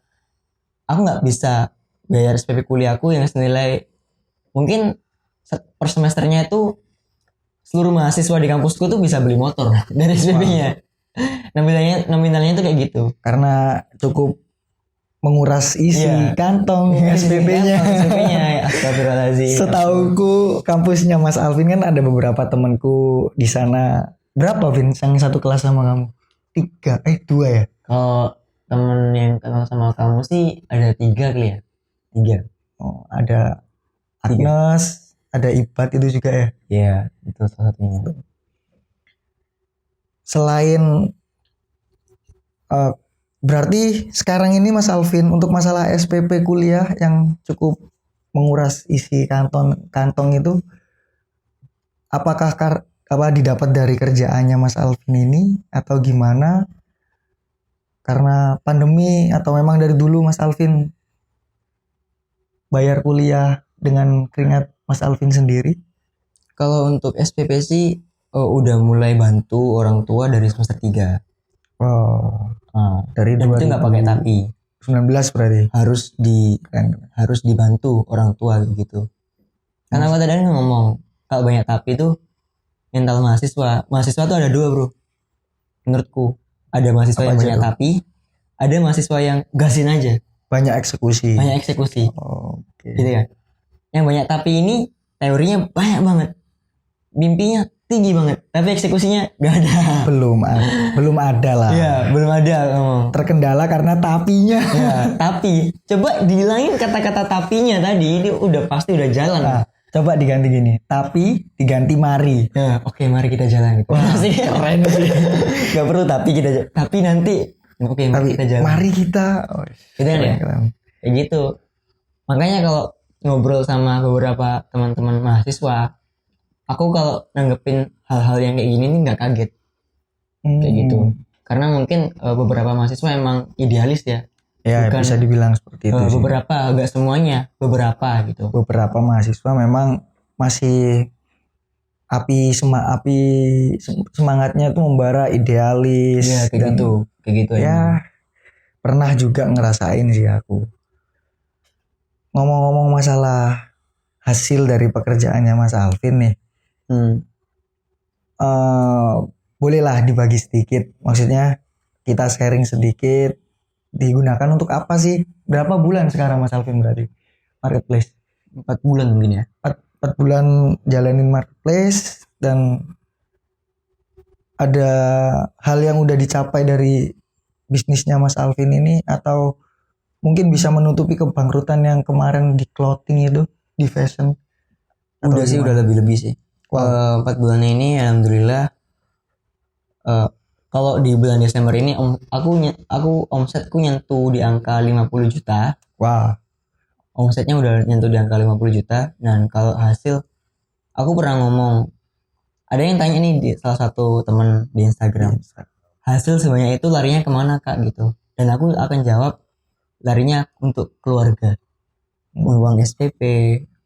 aku nggak bisa bayar SPP kuliahku yang senilai mungkin per semesternya itu seluruh mahasiswa di kampusku tuh bisa beli motor dari SPP-nya. Nominalnya tuh kayak gitu. Karena cukup menguras isi kantong SPP-nya. Astagfirullahaladzim. Setauku kampusnya Mas Alvin kan ada beberapa temanku di sana. Berapa Vin yang satu kelas sama kamu? 2 ya? Kalau temen yang kenal sama kamu sih ada 3 kali ya. 3. Oh, ada Agnes, ada Ibat itu juga ya? Iya, itu salah satunya. Selain berarti sekarang ini Mas Alvin untuk masalah SPP kuliah yang cukup menguras isi kantong itu, apakah apa didapat dari kerjaannya Mas Alvin ini atau gimana? Karena pandemi atau memang dari dulu Mas Alvin bayar kuliah dengan keringat Mas Alvin sendiri? Kalau untuk SPP sih udah mulai bantu orang tua dari semester 3. Oh, Nah, dari dan itu nggak pakai tapi 2019 berarti. Keren. harus dibantu orang tua gitu. Karena aku tadi ngomong kalau banyak tapi itu mental mahasiswa tuh ada dua bro menurutku. Ada mahasiswa Apa yang aja banyak tuh? tapi, ada mahasiswa yang gasin aja, Banyak eksekusi. banyak eksekusi Oke. gitu kan. Yang banyak tapi ini teorinya banyak banget, mimpinya tinggi banget, tapi eksekusinya gak ada. Belum ada lah. Iya, belum ada ngomong. Terkendala karena tapinya. Ya, tapi coba dihilangin kata-kata tapinya tadi, ini udah pasti udah jalan. Nah, coba diganti gini. Tapi diganti mari. Ya, oke, mari kita jalan. Wah, Masih keren sih. gak perlu tapi nanti. Oke, mari Tapi kita jalan. mari kita. Oh, Gitu kan ya? keren. Kayak gitu. Makanya kalau ngobrol sama beberapa teman-teman mahasiswa, aku kalau nanggepin hal-hal yang kayak gini nih nggak kaget kayak gitu. Karena mungkin beberapa mahasiswa emang idealis ya. Ya, Bukan, bisa dibilang seperti itu sih. beberapa, nggak semuanya, beberapa gitu. Beberapa mahasiswa memang masih semangatnya tuh membara, idealis. Iya, kayak gitu Ya, emang. pernah juga ngerasain sih aku. Ngomong-ngomong masalah hasil dari pekerjaannya Mas Alvin nih, bolehlah dibagi sedikit. Maksudnya kita sharing sedikit. Digunakan untuk apa sih? Berapa bulan sekarang Mas Alvin berarti marketplace? 4 bulan mungkin ya. 4 bulan jalanin marketplace, dan ada hal yang udah dicapai dari bisnisnya Mas Alvin ini, atau mungkin bisa menutupi kebangkrutan yang kemarin di clothing itu, di fashion? Udah sih, udah lebih-lebih sih. 4 bulan ini alhamdulillah. Kalau di bulan Desember ini aku omsetku nyentuh di angka 50 juta. Wah. Omsetnya udah nyentuh di angka 50 juta. Dan kalau hasil, aku pernah ngomong, ada yang tanya nih di salah satu teman di Instagram, hasil sebanyak itu larinya kemana kak gitu. Dan aku akan jawab, larinya untuk keluarga. Uang SPP,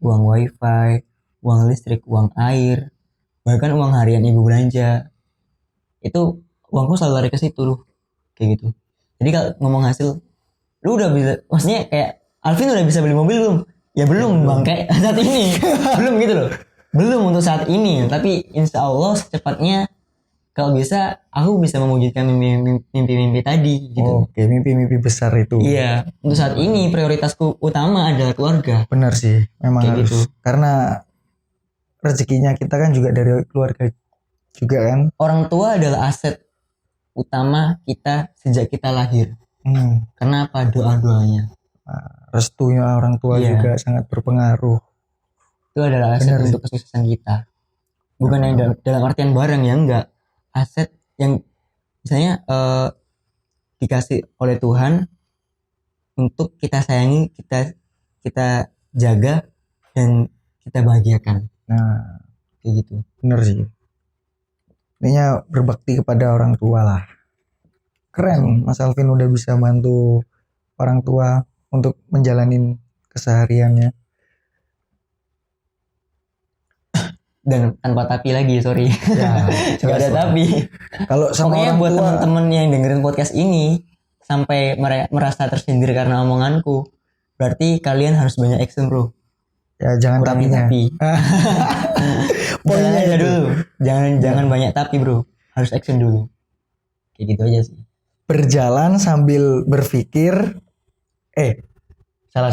uang wifi, uang listrik, uang air, bahkan uang harian ibu belanja, itu uangku selalu lari ke situ loh, kayak gitu. Jadi kalau ngomong hasil, lu udah bisa, maksudnya kayak Alvin udah bisa beli mobil belum? Ya belum bang, kayak saat ini belum gitu loh, belum untuk saat ini. Tapi insya Allah secepatnya kalau bisa aku bisa mewujudkan mimpi-mimpi tadi gitu. Oke, mimpi-mimpi besar itu. Iya, untuk saat ini prioritasku utama adalah keluarga. Benar sih, memang Kayak harus gitu. karena rezekinya kita kan juga dari keluarga juga kan. Orang tua adalah aset utama kita sejak kita lahir. Kenapa? Doa-doanya. Restunya orang tua Iya. juga sangat berpengaruh. Itu adalah aset Benar. untuk kesuksesan kita. Bukan yang dalam artian barang ya, enggak. Aset yang misalnya dikasih oleh Tuhan untuk kita sayangi, kita jaga dan kita bahagiakan. Nah, Kayak gitu. benar sih. Intinya berbakti kepada orang tua lah. Keren, Mas Alvin udah bisa bantu orang tua untuk menjalani kesehariannya. Dan tanpa tapi lagi, sorry. Ya, Gak ada tapi. Kalau sama Pokoknya orang buat tua, teman-teman yang dengerin podcast ini sampai merasa tersindir karena omonganku, berarti kalian harus banyak action bro. ya jangan Kurangin tapinya. tapi. Poinnya Jangan aja itu. dulu. Jangan banyak tapi bro. Harus action dulu. Kayak gitu aja sih. Berjalan sambil berpikir. Salah.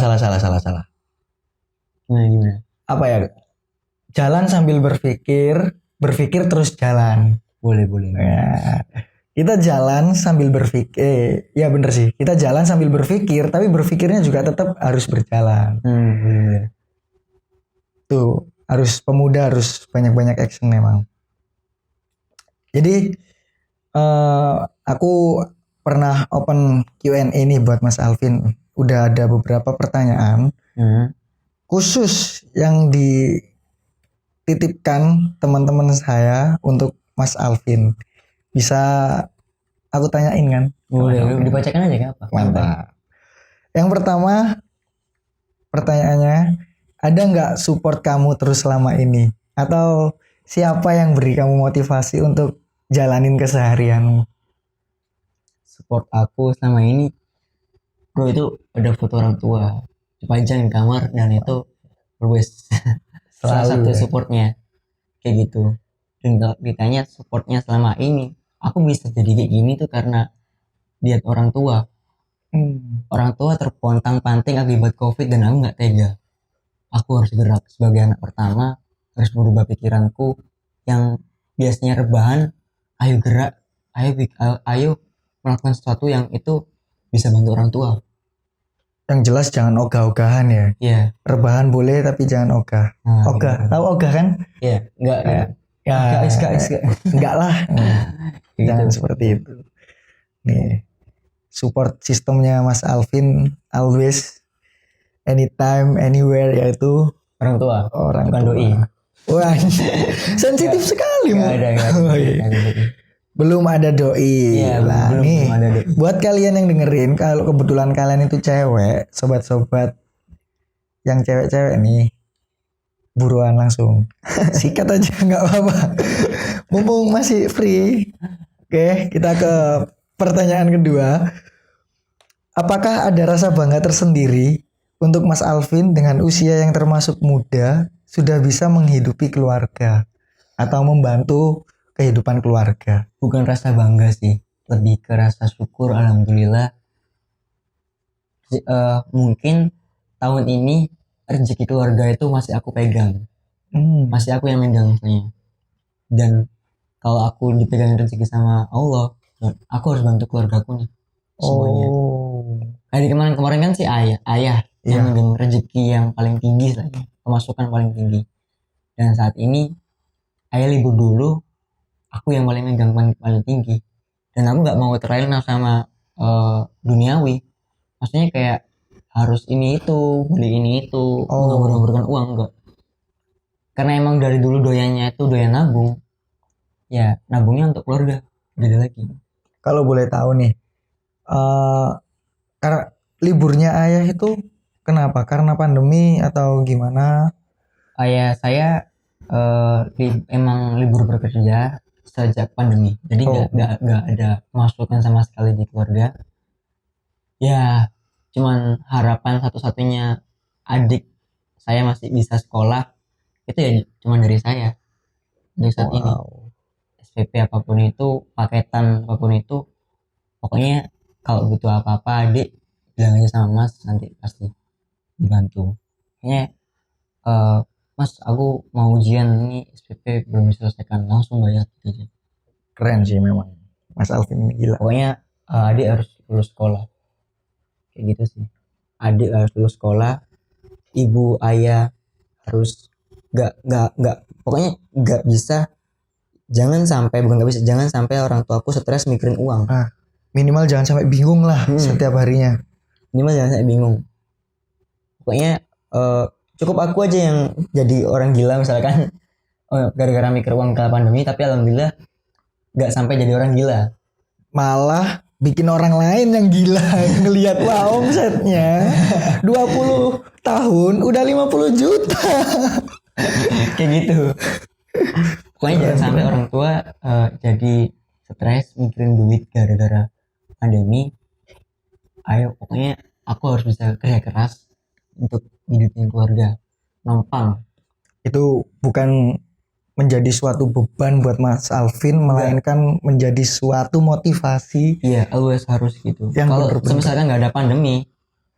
Gimana? Apa ya? Jalan sambil berpikir terus jalan. Boleh. Ya. Kita jalan sambil berpikir. Ya bener sih. Kita jalan sambil berpikir, tapi berpikirnya juga tetap harus berjalan. Boleh. Tuh, pemuda harus banyak-banyak action memang. Jadi aku pernah open Q&A nih buat Mas Alvin. Udah ada beberapa pertanyaan khusus yang titipkan teman-teman saya untuk Mas Alvin. Bisa aku tanyain kan? Boleh, dibacakan aja, apa? Mantap. Yang pertama, pertanyaannya, ada nggak support kamu terus selama ini? Atau siapa yang beri kamu motivasi untuk jalanin keseharianmu? Support aku selama ini, bro, itu ada foto orang tua dipajang di kamar, dan itu always salah Selalu satu ya? supportnya kayak gitu. Dan kalau ditanya supportnya selama ini, aku bisa jadi kayak gini tuh karena lihat orang tua. Orang tua terpontang-panting akibat COVID dan aku nggak tega. Aku harus gerak sebagai anak pertama, harus merubah pikiranku yang biasanya rebahan. Ayo gerak, ayo melakukan sesuatu yang itu bisa bantu orang tua. Yang jelas jangan ogah-ogahan ya. Iya. Rebahan boleh tapi jangan ogah. Nah, Ogah, gitu. tahu ogah kan? Iya, enggak. Ya, Guys. enggak lah. Gitu. Jangan seperti itu. Nih, support sistemnya Mas Alvin always, anytime, anywhere, yaitu Orang tua, orang bukan tua. doi. Wah, sensitif sekali. Nggak ada. Oh, iya. Belum ada doi. Iya, Nah, belum nih, ada doi. buat kalian yang dengerin, kalau kebetulan kalian itu cewek, sobat-sobat yang cewek-cewek nih, buruan langsung sikat aja, nggak apa-apa. Mumpung masih free. Oke, kita ke pertanyaan kedua. Apakah ada rasa bangga tersendiri untuk Mas Alvin dengan usia yang termasuk muda sudah bisa menghidupi keluarga atau membantu kehidupan keluarga? Bukan rasa bangga sih, lebih ke rasa syukur. Alhamdulillah. Mungkin tahun ini rezeki keluarga itu masih aku pegang, masih aku yang megang misalnya. Dan kalau aku dipegang rezeki sama Allah, aku harus bantu keluargaku nih semuanya. Kayak kemarin kan si ayah yang megang rezeki yang paling tinggi lah, pemasukan paling tinggi. Dan saat ini ayah libur dulu, aku yang paling megang paling tinggi. Dan aku nggak mau terlena sama duniawi. Maksudnya kayak harus ini itu, beli ini itu, menghambur-hamburkan uang, enggak. Karena emang dari dulu doyannya itu doyan nabung. Ya, nabungnya untuk keluarga, beda lagi. Kalau boleh tahu nih, karena liburnya ayah itu kenapa? Karena pandemi atau gimana? Ayah saya emang libur bekerja sejak pandemi, jadi nggak ada masukan sama sekali di keluarga. Ya, cuman harapan satu-satunya adik saya masih bisa sekolah itu ya cuman dari saya untuk saat ini. SPP apapun itu, paketan apapun itu, pokoknya kalau butuh apa-apa adik bilang aja sama mas, nanti pasti dibantu. Kayaknya mas aku mau ujian ini, SPP belum diselesaikan, langsung bayar gitu aja. Keren sih memang Mas Alvin, gila. Pokoknya adik harus lulus sekolah kayak gitu sih. Adik harus lulus sekolah, ibu ayah harus nggak pokoknya nggak bisa, jangan sampai orang tuaku stres mikirin uang. Minimal jangan sampai bingung lah setiap harinya. Minimal jangan sampai bingung. Pokoknya cukup aku aja yang jadi orang gila misalkan gara-gara mikir uang kala pandemi, tapi alhamdulillah nggak sampai jadi orang gila. Malah bikin orang lain yang gila ngelihat wah omsetnya 20 tahun udah 50 juta. Kayak gitu. Pokoknya jangan sampai orang tua jadi stres mikirin duit gara-gara pandemi. Ayo, pokoknya aku harus bisa kerja keras untuk hidupin keluarga. Nompang. Itu bukan menjadi suatu beban buat Mas Alvin, melainkan menjadi suatu motivasi. Iya, always harus gitu. Yang kalau bener-bener. misalkan nggak ada pandemi,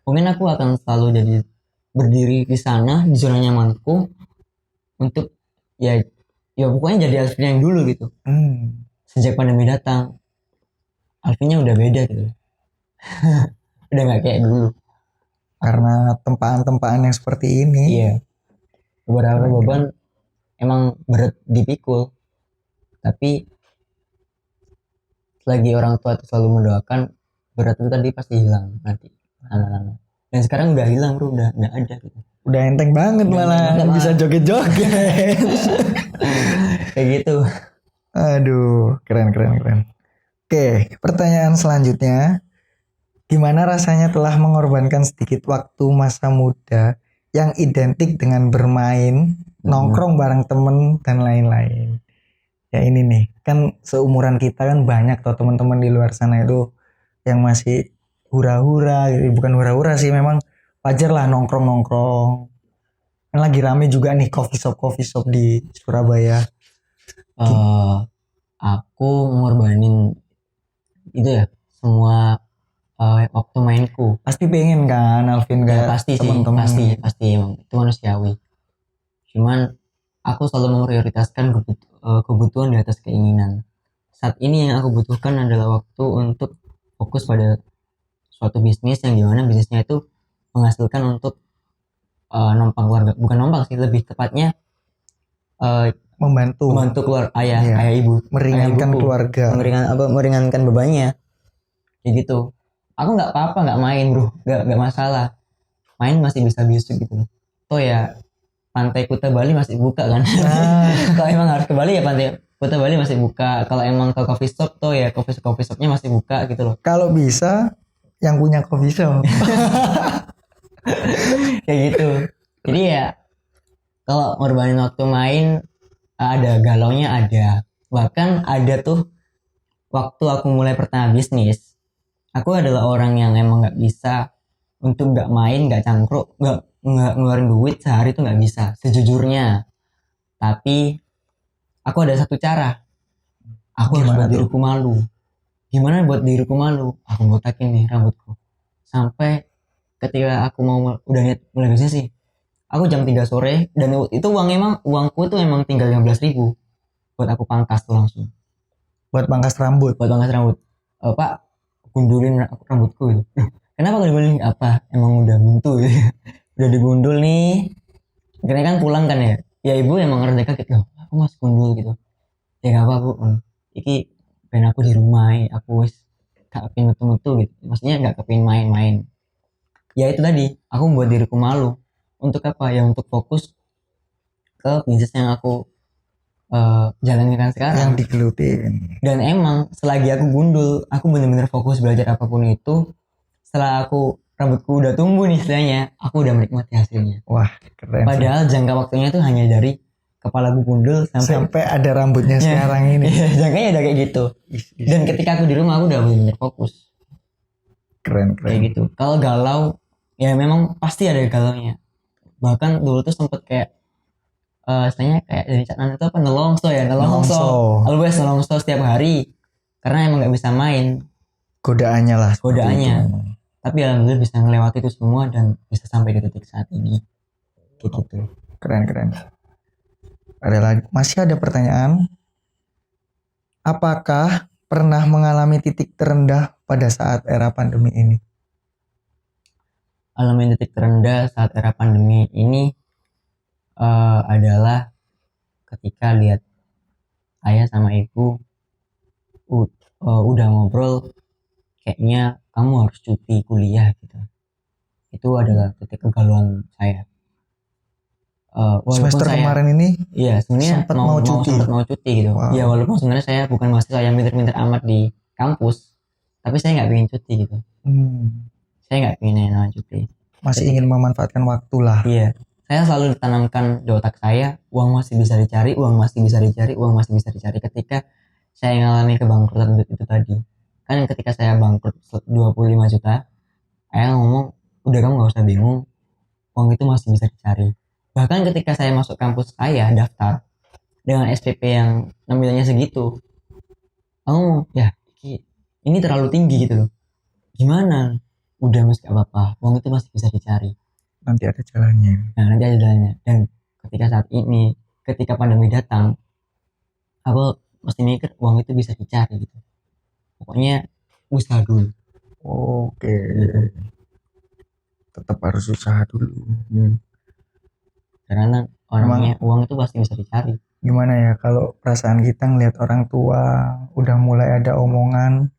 mungkin aku akan selalu jadi berdiri di sana di zona nyamanku untuk ya pokoknya jadi Alvin yang dulu gitu. Sejak pandemi datang, Alvinnya udah beda gitu. Udah nggak kayak dulu. Karena tempaan-tempaan yang seperti ini. Iya. Beberapa beban emang berat dipikul, tapi selagi orang tua itu selalu mendoakan, berat itu tadi pasti hilang nanti lama-lama. Dan sekarang udah hilang bro, udah nggak ada gitu. Udah enteng banget malah, banget, bisa joget-joget. Kayak gitu. Aduh, keren. Oke, pertanyaan selanjutnya. Gimana rasanya telah mengorbankan sedikit waktu masa muda yang identik dengan bermain, nongkrong bareng temen, dan lain-lain. Ya ini nih, kan seumuran kita kan banyak tuh teman-teman di luar sana itu yang masih hura-hura, gitu. Bukan hura-hura sih, memang wajar lah nongkrong-nongkrong. Kan lagi rame juga nih coffee shop di Surabaya. Eh, aku ngorbanin itu ya semua waktu mainku. Pasti pengen kan Alvin Ya kayak pasti sih, temen-temen. pasti emang itu manusiawi. Cuman aku selalu memprioritaskan kebutuhan di atas keinginan. Saat ini yang aku butuhkan adalah waktu untuk fokus pada suatu bisnis yang dimana bisnisnya itu menghasilkan untuk numpang keluarga, bukan numpang sih, lebih tepatnya Membantu keluarga Iya. ayah ibu, meringankan ibuku, keluarga. meringankan bebannya, kayak gitu. Aku nggak apa-apa nggak main bro, nggak masalah, main masih bisa besok gitu. Toh ya Pantai Kuta Bali masih buka kan. Nah, Kalau emang harus ke Bali ya Pantai Kuta Bali masih buka. Kalau emang ke coffee shop tuh ya coffee shopnya masih buka gitu loh. kalau bisa yang punya coffee shop. Kayak gitu. Jadi ya kalau ngorbanin waktu main ada galaunya ada. Bahkan ada tuh waktu aku mulai pertama bisnis, aku adalah orang yang emang nggak bisa untuk nggak main, nggak cangkruk, nggak ngeluarin duit sehari tuh nggak bisa sejujurnya. Tapi aku ada satu cara. Aku harus Gimana buat tuh? diriku malu. Gimana buat diriku malu? Aku botakin nih rambutku. Sampai ketika aku mau udah niat mulai bisnis sih, aku jam 3 sore dan itu uangku tuh emang tinggal 15.000 buat aku pangkas tuh langsung. Buat pangkas rambut. Buat pangkas rambut. Pak, gundulin rambutku gitu. Kenapa gak digundulin? Apa? Emang udah buntu gitu. Udah digundul nih. Karena kan pulang kan ya. Ya ibu emang rada kaget loh. Aku masih gundul gitu. Ya gak apa bu. Iki pengen aku di rumah aku wis gak kepin metu-metu gitu. Maksudnya gak kepin main-main. Ya itu tadi. Aku membuat diriku malu. Untuk apa? Ya untuk fokus ke bisnis yang aku jalankan sekarang. Yang digelutin. Dan emang selagi aku gundul, aku bener-bener fokus belajar apapun itu. Setelah rambutku udah tumbuh nih istilahnya, aku udah menikmati hasilnya. Wah, keren. Padahal jangka waktunya tuh hanya dari kepala gue gundul sampai ada rambutnya sekarang ini. Iya, jangkanya udah kayak gitu. Dan ketika aku di rumah aku udah bener-bener fokus. Keren. Kayak gitu. Kalau galau, ya memang pasti ada galaunya. Bahkan dulu tuh sempet kayak istilahnya kayak dari catatan itu apa nelongso. Always nelongso setiap hari karena emang nggak bisa main, godaannya lah itu. Tapi alhamdulillah bisa melewati itu semua dan bisa sampai di titik saat ini gitu. Keren. Ada lagi, masih ada pertanyaan. Apakah pernah mengalami titik terendah pada saat era pandemi ini? Alami titik terendah saat era pandemi ini adalah ketika lihat ayah sama ibu udah ngobrol kayaknya kamu harus cuti kuliah gitu. Itu adalah titik kegalauan saya. Semester kemarin ini iya sebenarnya sempat mau cuti gitu. Wow. Ya walaupun sebenarnya saya bukan mahasiswa yang pinter-pinter amat di kampus, tapi saya nggak pengen cuti gitu. Saya nggak pengen cuti. Masih ingin memanfaatkan waktu lah. Iya. Saya selalu ditanamkan di otak saya, uang masih bisa dicari. Ketika saya mengalami kebangkrutan itu tadi. Kan ketika saya bangkrut 25 juta, ayah ngomong, udah kamu gak usah bingung, uang itu masih bisa dicari. Bahkan ketika saya masuk kampus ayah daftar dengan SPP yang nilainya segitu, aku ngomong, ya ini terlalu tinggi gitu loh. Gimana? Udah mas gak apa-apa, uang itu masih bisa dicari. Nanti ada jalannya. Dan ketika pandemi datang, aku mesti mikir uang itu bisa dicari gitu. Pokoknya usaha dulu. Oke. Tetap harus usaha dulu. Karena orangnya uang itu pasti bisa dicari. Gimana ya kalau perasaan kita ngelihat orang tua udah mulai ada omongan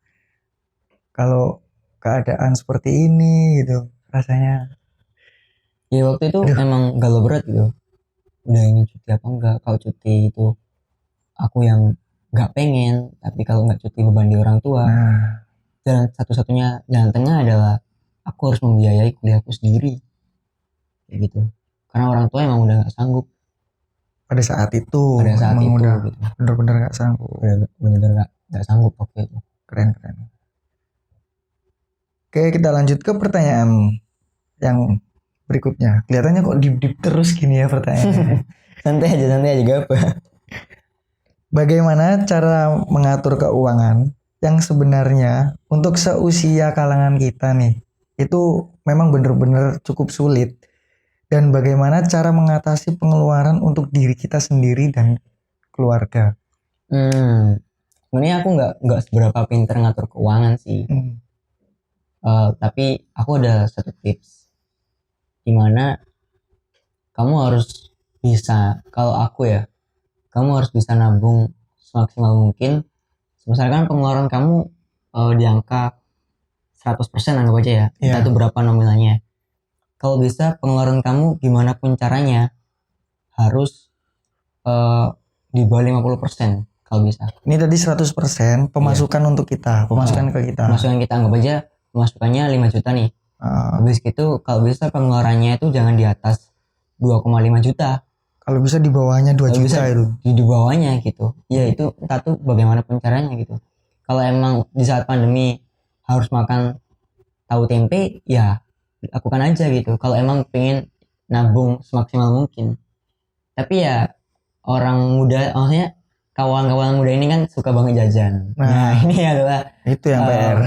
kalau keadaan seperti ini gitu, rasanya? Ya waktu itu Aduh. emang galau berat gitu. Udah ingin cuti apa enggak? Kalau cuti itu aku yang nggak pengen, tapi kalau nggak cuti beban di orang tua. Nah, Jalan satu-satunya jalan tengah adalah aku harus membiayai kuliahku sendiri, kayak gitu. Karena orang tua emang udah nggak sanggup pada saat itu pada saat emang itu udah gitu. bener-bener gak sanggup. Udah bener-bener nggak sanggup waktu itu. Keren. Oke, kita lanjut ke pertanyaan yang berikutnya. Kelihatannya kok deep terus gini ya pertanyaannya. santai aja gak apa. Bagaimana cara mengatur keuangan yang sebenarnya untuk seusia kalangan kita nih, itu memang benar-benar cukup sulit. Dan bagaimana cara mengatasi pengeluaran untuk diri kita sendiri dan keluarga. Sebenarnya aku nggak seberapa pinter ngatur keuangan sih. Tapi aku ada satu tips dimana kamu harus bisa, kalau aku ya, kamu harus bisa nabung semaksimal mungkin. Misalkan pengeluaran kamu di angka 100% anggap aja ya, entah itu berapa nominalnya. Kalau bisa pengeluaran kamu gimana pun caranya harus di bawah 50% kalau bisa. Ini tadi 100% pemasukan untuk kita, pemasukan ke kita. Pemasukan kita anggap aja pemasukannya 5 juta nih. Habis itu kalau bisa pengeluarannya itu jangan di atas 2,5 juta. Kalau bisa di bawahnya 2 juta itu. Di bawahnya gitu. Ya itu entah tuh bagaimana pun caranya gitu. Kalau emang di saat pandemi harus makan tahu tempe, ya lakukan aja gitu. Kalau emang pengen nabung semaksimal mungkin. Tapi ya orang muda, maksudnya kawan-kawan muda ini kan suka banget jajan. Nah ini adalah itu yang PR.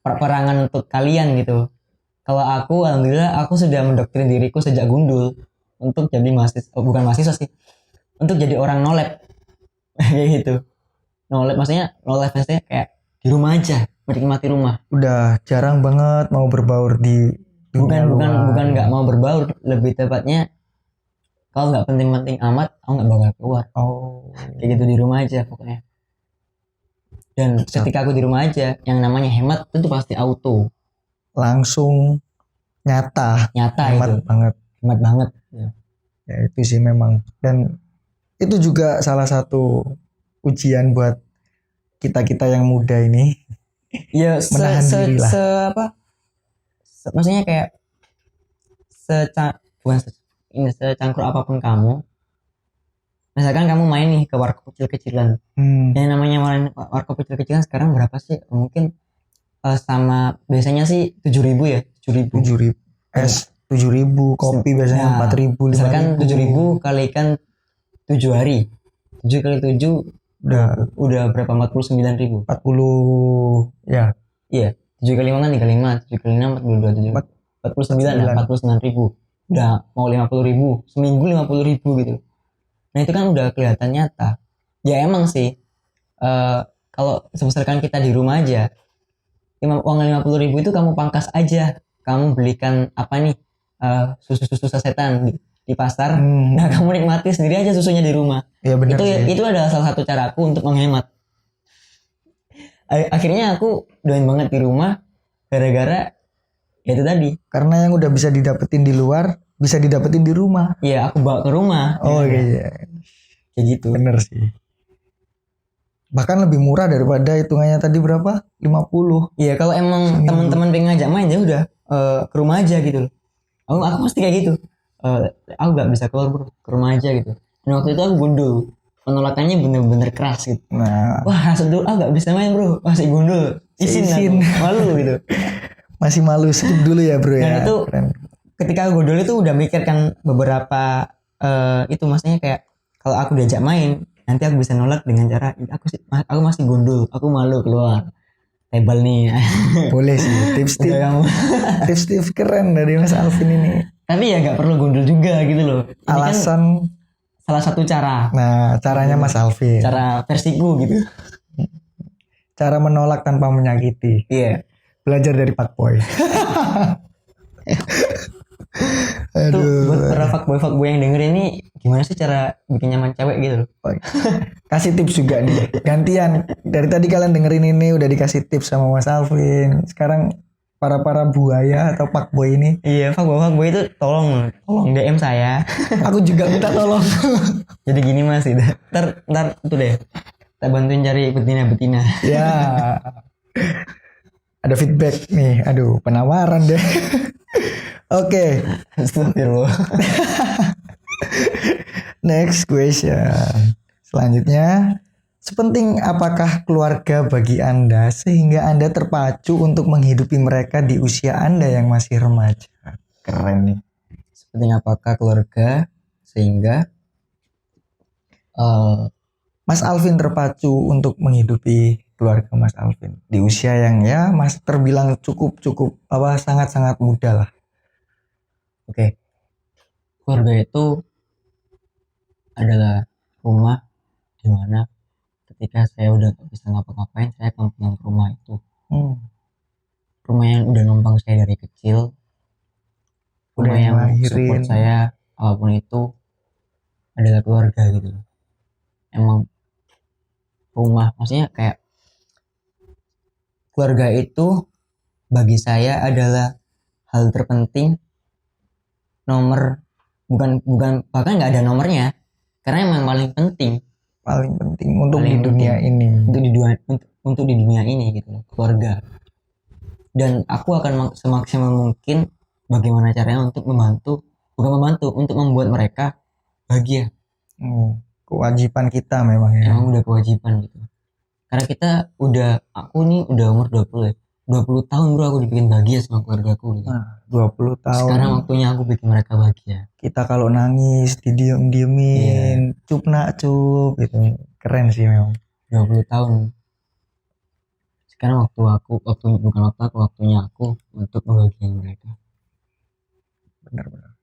Perangan untuk kalian gitu. Kalau aku, alhamdulillah aku sudah mendoktrin diriku sejak gundul untuk jadi mahasiswa, bukan mahasiswa sih, untuk jadi orang no lab kayak gitu. No lab maksudnya kayak di rumah aja, menikmati rumah. Udah jarang banget mau berbaur di dunia luar. Bukan nggak mau berbaur, lebih tepatnya kalau nggak penting-penting amat, aku nggak bakal keluar. Kayak gitu, di rumah aja pokoknya. Dan ketika aku di rumah aja, yang namanya hemat itu pasti auto. Langsung nyata hemat itu. Hemat banget. Ya itu sih memang. Dan itu juga salah satu ujian buat kita yang muda ini. Ya menahan diri lah. Maksudnya kayak secangkruk apapun kamu. Misalkan kamu main nih ke warkop kecil-kecilan. Yang namanya warkop kecil-kecilan sekarang berapa sih? Mungkin sama biasanya sih 7.000 ya. 7.000. 7.000, kopi biasanya 4.000, 5.000. Misalkan 7.000 kalikan 7 hari. 7 kali 7 udah berapa? 49.000. 40 ya. Iya, 7 kali 5 kan 35, 7 kali 6 42, 49.000. Udah mau 50.000, seminggu 50.000 gitu. Nah itu kan udah kelihatan nyata. Ya emang sih, kalau misalkan kita di rumah aja, uang 50.000 itu kamu pangkas aja. Kamu belikan apa nih, susu sasetan di pasar. Nah kamu nikmati sendiri aja susunya di rumah. Ya, benar itu adalah salah satu caraku untuk menghemat. Akhirnya aku doain banget di rumah gara-gara ya itu tadi. Karena yang udah bisa didapetin di luar bisa didapetin di rumah. Iya, aku bawa ke rumah. Iya. Kayak gitu. Bener sih. Bahkan lebih murah daripada hitungannya tadi berapa? 50. Iya, kalau emang teman-teman pengen ngajak main ya udah ke rumah aja gitu loh. Aku pasti kayak gitu. Aku nggak bisa keluar bro, ke rumah aja gitu. Dan waktu itu aku gundul. Penolakannya bener-bener keras gitu. Wah, dulu nggak bisa main bro, masih gundul. Izin. Malu gitu. Masih malu, skip dulu ya bro. Dan itu ketika aku gundul itu udah mikirkan beberapa itu, maksudnya kayak kalau aku diajak main nanti aku bisa nolak dengan cara aku masih gundul, aku malu keluar tebal nih. Boleh sih, tips keren dari Mas Alvin ini. Tapi ya nggak perlu gundul juga gitu loh. Ini alasan kan salah satu cara. Nah, caranya Mas Alvin. Cara versiku gitu. Cara menolak tanpa menyakiti. Iya. Belajar dari Pak Boy. Aduh. Tuh buat para fuckboy yang denger ini, gimana sih cara bikin nyaman cewek gitu loh. Kasih tips juga nih. Gantian. Dari tadi kalian dengerin ini udah dikasih tips sama Mas Alvin. Sekarang para buaya atau pak boy ini. Iya, fuckboy itu tolong DM saya. Aku juga minta tolong. Jadi gini Mas, gitu. Ntar itu deh. Kita bantuin cari betina. Ya. Ada feedback nih. Aduh, penawaran deh. Oke. Astagfirullah. Next question. Selanjutnya, sepenting apakah keluarga bagi Anda sehingga Anda terpacu untuk menghidupi mereka di usia Anda yang masih remaja? Keren nih. Sepenting apakah keluarga sehingga Mas Alvin terpacu untuk menghidupi keluarga Mas Alvin di usia yang ya Mas terbilang cukup sangat-sangat muda lah. Oke. Keluarga itu adalah rumah di mana ketika saya udah gak bisa ngapa-ngapain, saya akan pulang ke rumah itu. Rumah yang udah numpang saya dari kecil, rumah yang support saya apapun itu adalah keluarga gitu. Emang rumah, maksudnya kayak keluarga itu bagi saya adalah hal terpenting, nomor bukan bahkan nggak ada nomornya, karena emang paling penting untuk paling di dunia penting. ini, untuk di dunia ini gitu, keluarga. Dan aku akan semaksimal mungkin bagaimana caranya untuk untuk membuat mereka bahagia. Kewajiban kita memang ya. Emang udah kewajiban gitu. Karena aku nih udah umur 20 tahun bro, aku dibikin bahagia sama keluargaku gitu. 20 tahun. Sekarang waktunya aku bikin mereka bahagia. Kita kalau nangis didiemin, cup gitu. Keren sih memang. 20 tahun. Sekarang waktunya aku untuk membahagiakan mereka. Benar-benar.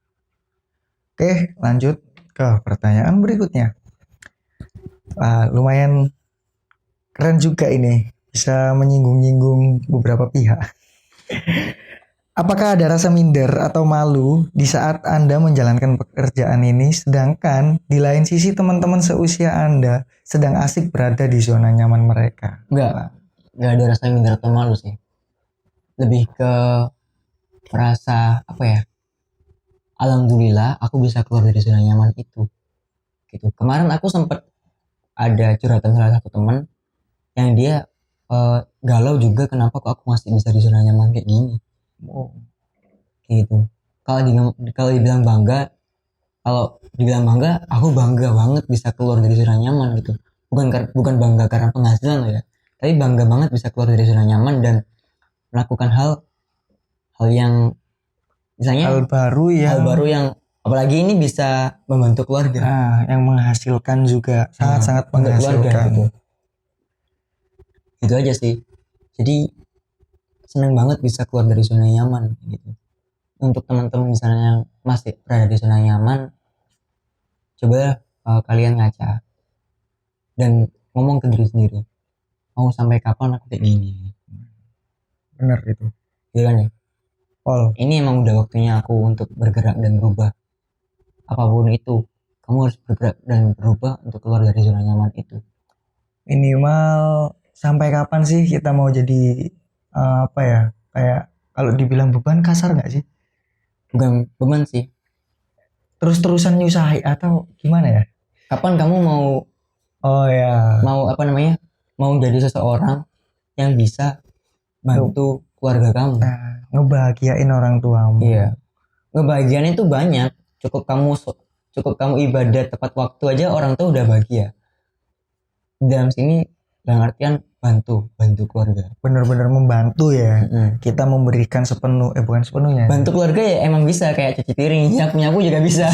Oke, lanjut ke pertanyaan berikutnya. Lumayan keren juga ini, bisa menyinggung-nyinggung beberapa pihak. Apakah ada rasa minder atau malu di saat Anda menjalankan pekerjaan ini, sedangkan di lain sisi teman-teman seusia Anda sedang asik berada di zona nyaman mereka? Enggak ada rasa minder atau malu sih. Lebih ke merasa alhamdulillah aku bisa keluar dari zona nyaman itu. Gitu. Kemarin aku sempat ada curhatan salah satu teman yang dia galau juga, kenapa kok aku masih bisa di zona nyaman kayak gini. Gitu. Kalau dibilang bangga, aku bangga banget bisa keluar dari zona nyaman gitu. Bukan bangga karena penghasilan loh ya, tapi bangga banget bisa keluar dari zona nyaman dan melakukan hal yang misalnya hal baru yang apalagi ini bisa membantu keluarga. Yang menghasilkan juga sangat-sangat menghasilkan gitu. Itu aja sih. Jadi seneng banget bisa keluar dari zona nyaman gitu. Untuk teman-teman misalnya yang masih berada di zona nyaman, coba kalian ngaca dan ngomong ke diri sendiri, mau sampai kapan aku kayak gini. Bener itu. Iya kan ya? Ini emang udah waktunya aku untuk bergerak dan berubah. Apapun itu, kamu harus bergerak dan berubah untuk keluar dari zona nyaman itu. Minimal sampai kapan sih kita mau jadi kayak kalau dibilang beban kasar nggak sih? Bukan beban sih. Terus-terusan nyusahi atau gimana ya? Kapan kamu mau mau jadi seseorang yang bisa bantu keluarga kamu, ngebahagiain orang tuamu. Iya, ngebahagiain itu banyak. Cukup kamu ibadah tepat waktu aja orang tua udah bahagia. Dalam sini dalam artian bantu keluarga, bener-bener membantu ya. Kita memberikan bukan sepenuhnya, bantu keluarga ya emang bisa kayak cuci piring, nyapu juga bisa.